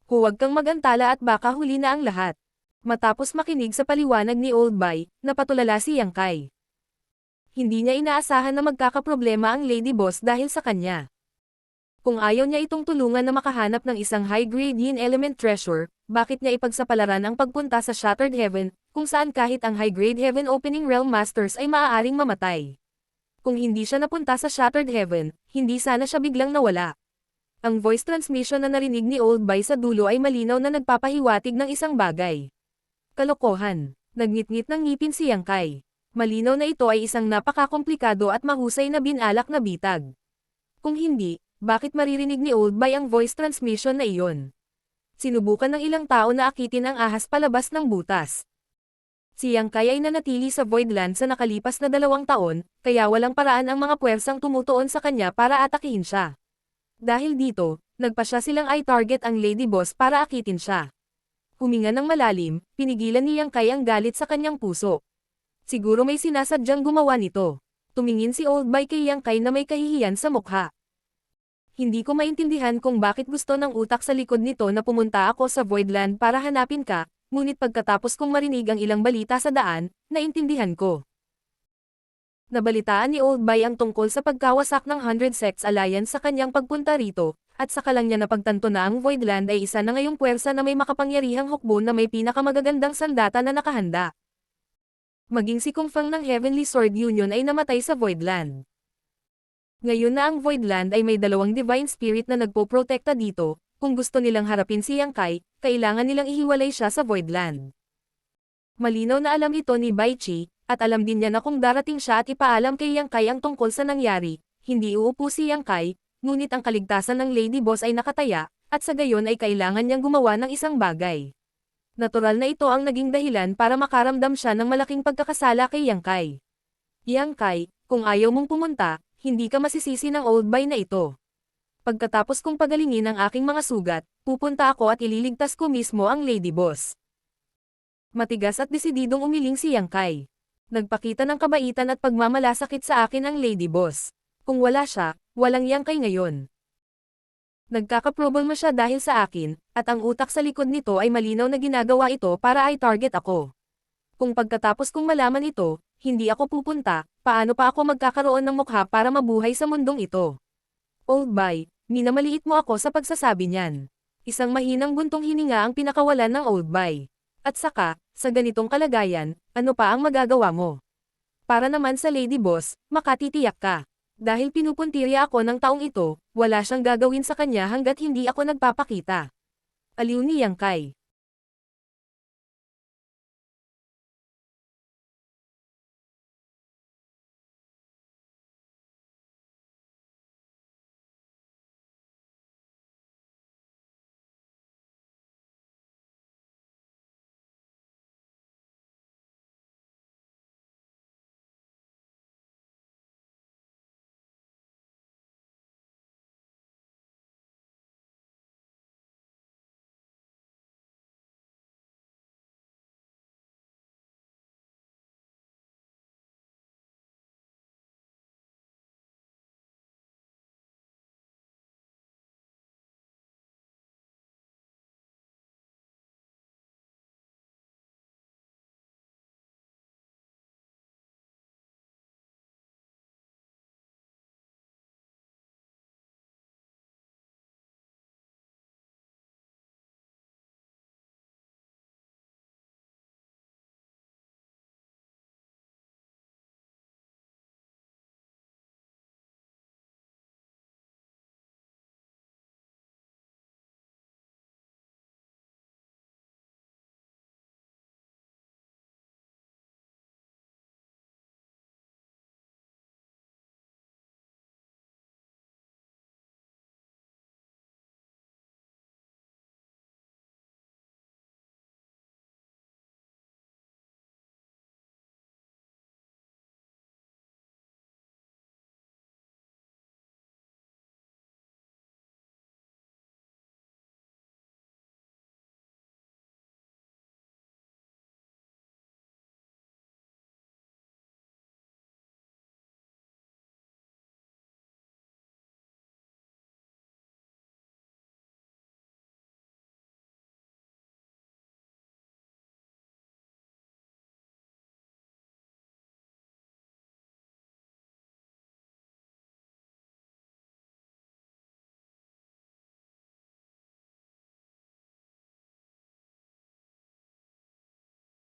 Huwag kang magantala at baka huli na ang lahat. Matapos makinig sa paliwanag ni Old Bai, napatulala si Yang Kai. Hindi niya inaasahan na magkakaproblema ang Lady Boss dahil sa kanya. Kung ayaw niya itong tulungan na makahanap ng isang high-grade Yin Element Treasure, bakit niya ipagsapalaran ang pagpunta sa Shattered Heaven, kung saan kahit ang high-grade Heaven Opening Realm Masters ay maaaring mamatay? Kung hindi siya napunta sa Shattered Heaven, hindi sana siya biglang nawala. Ang voice transmission na narinig ni Old Bai sa dulo ay malinaw na nagpapahiwatig ng isang bagay. Kalokohan. Nagngit-ngit ng ngipin si Yang Kai. Malinaw na ito ay isang napakakomplikado at mahusay na binalak na bitag. Kung hindi, bakit maririnig ni Old Bai ang voice transmission na iyon? Sinubukan ng ilang tao na akitin ang ahas palabas ng butas. Si Yang Kai ay nanatili sa Voidland sa nakalipas na 2 taon, kaya walang paraan ang mga puwersang tumutuon sa kanya para atakihin siya. Dahil dito, nagpa siya silang i-target ang Lady Boss para akitin siya. Huminga ng malalim, pinigilan ni Yang Kai ang galit sa kanyang puso. Siguro may sinasadyang gumawa nito. Tumingin si Old Bai kay Yang Kai na may kahihiyan sa mukha. Hindi ko maintindihan kung bakit gusto ng utak sa likod nito na pumunta ako sa Voidland para hanapin ka, ngunit pagkatapos kong marinig ang ilang balita sa daan, naintindihan ko. Nabalitaan ni Old Bai ang tungkol sa pagkawasak ng 100 Sects Alliance sa kanyang pagpunta rito, At saka lang niya napagtanto na ang Voidland ay isa na ngayong puwersa na may makapangyarihang hukbo na may pinakamagagandang sandata na nakahanda. Maging si Kung Feng ng Heavenly Sword Union ay namatay sa Voidland. Ngayon na ang Voidland ay may dalawang Divine Spirit na nagpoprotekta dito, kung gusto nilang harapin si Yang Kai, kailangan nilang ihiwalay siya sa Voidland. Malinaw na alam ito ni Bai Qi, at alam din niya na kung darating siya at ipaalam kay Yang Kai ang tungkol sa nangyari, hindi uupo si Yang Kai, ngunit ang kaligtasan ng Lady Boss ay nakataya, at sa gayon ay kailangan niyang gumawa ng isang bagay. Natural na ito ang naging dahilan para makaramdam siya ng malaking pagkakasala kay Yang Kai. Yang Kai, kung ayaw mong pumunta, hindi ka masisisi ng old boy na ito. Pagkatapos kong pagalingin ang aking mga sugat, pupunta ako at ililigtas ko mismo ang Lady Boss. Matigas at desididong umiling si Yang Kai. Nagpakita ng kabaitan at pagmamalasakit sa akin ang Lady Boss. Kung wala siya, walang Yang Kai ngayon. Nagkakaproblema siya dahil sa akin, at ang utak sa likod nito ay malinaw na ginagawa ito para i-target ako. Kung pagkatapos kong malaman ito, hindi ako pupunta, paano pa ako magkakaroon ng mukha para mabuhay sa mundong ito? Old boy, minamaliit mo ako sa pagsasabi niyan. Isang mahinang buntong hininga ang pinakawalan ng old boy. At saka, sa ganitong kalagayan, ano pa ang magagawa mo? Para naman sa Lady Boss, makatitiyak ka. Dahil pinupuntirya ako ng taong ito, wala siyang gagawin sa kanya hanggat hindi ako nagpapakita. Aliw ni Yang Kai.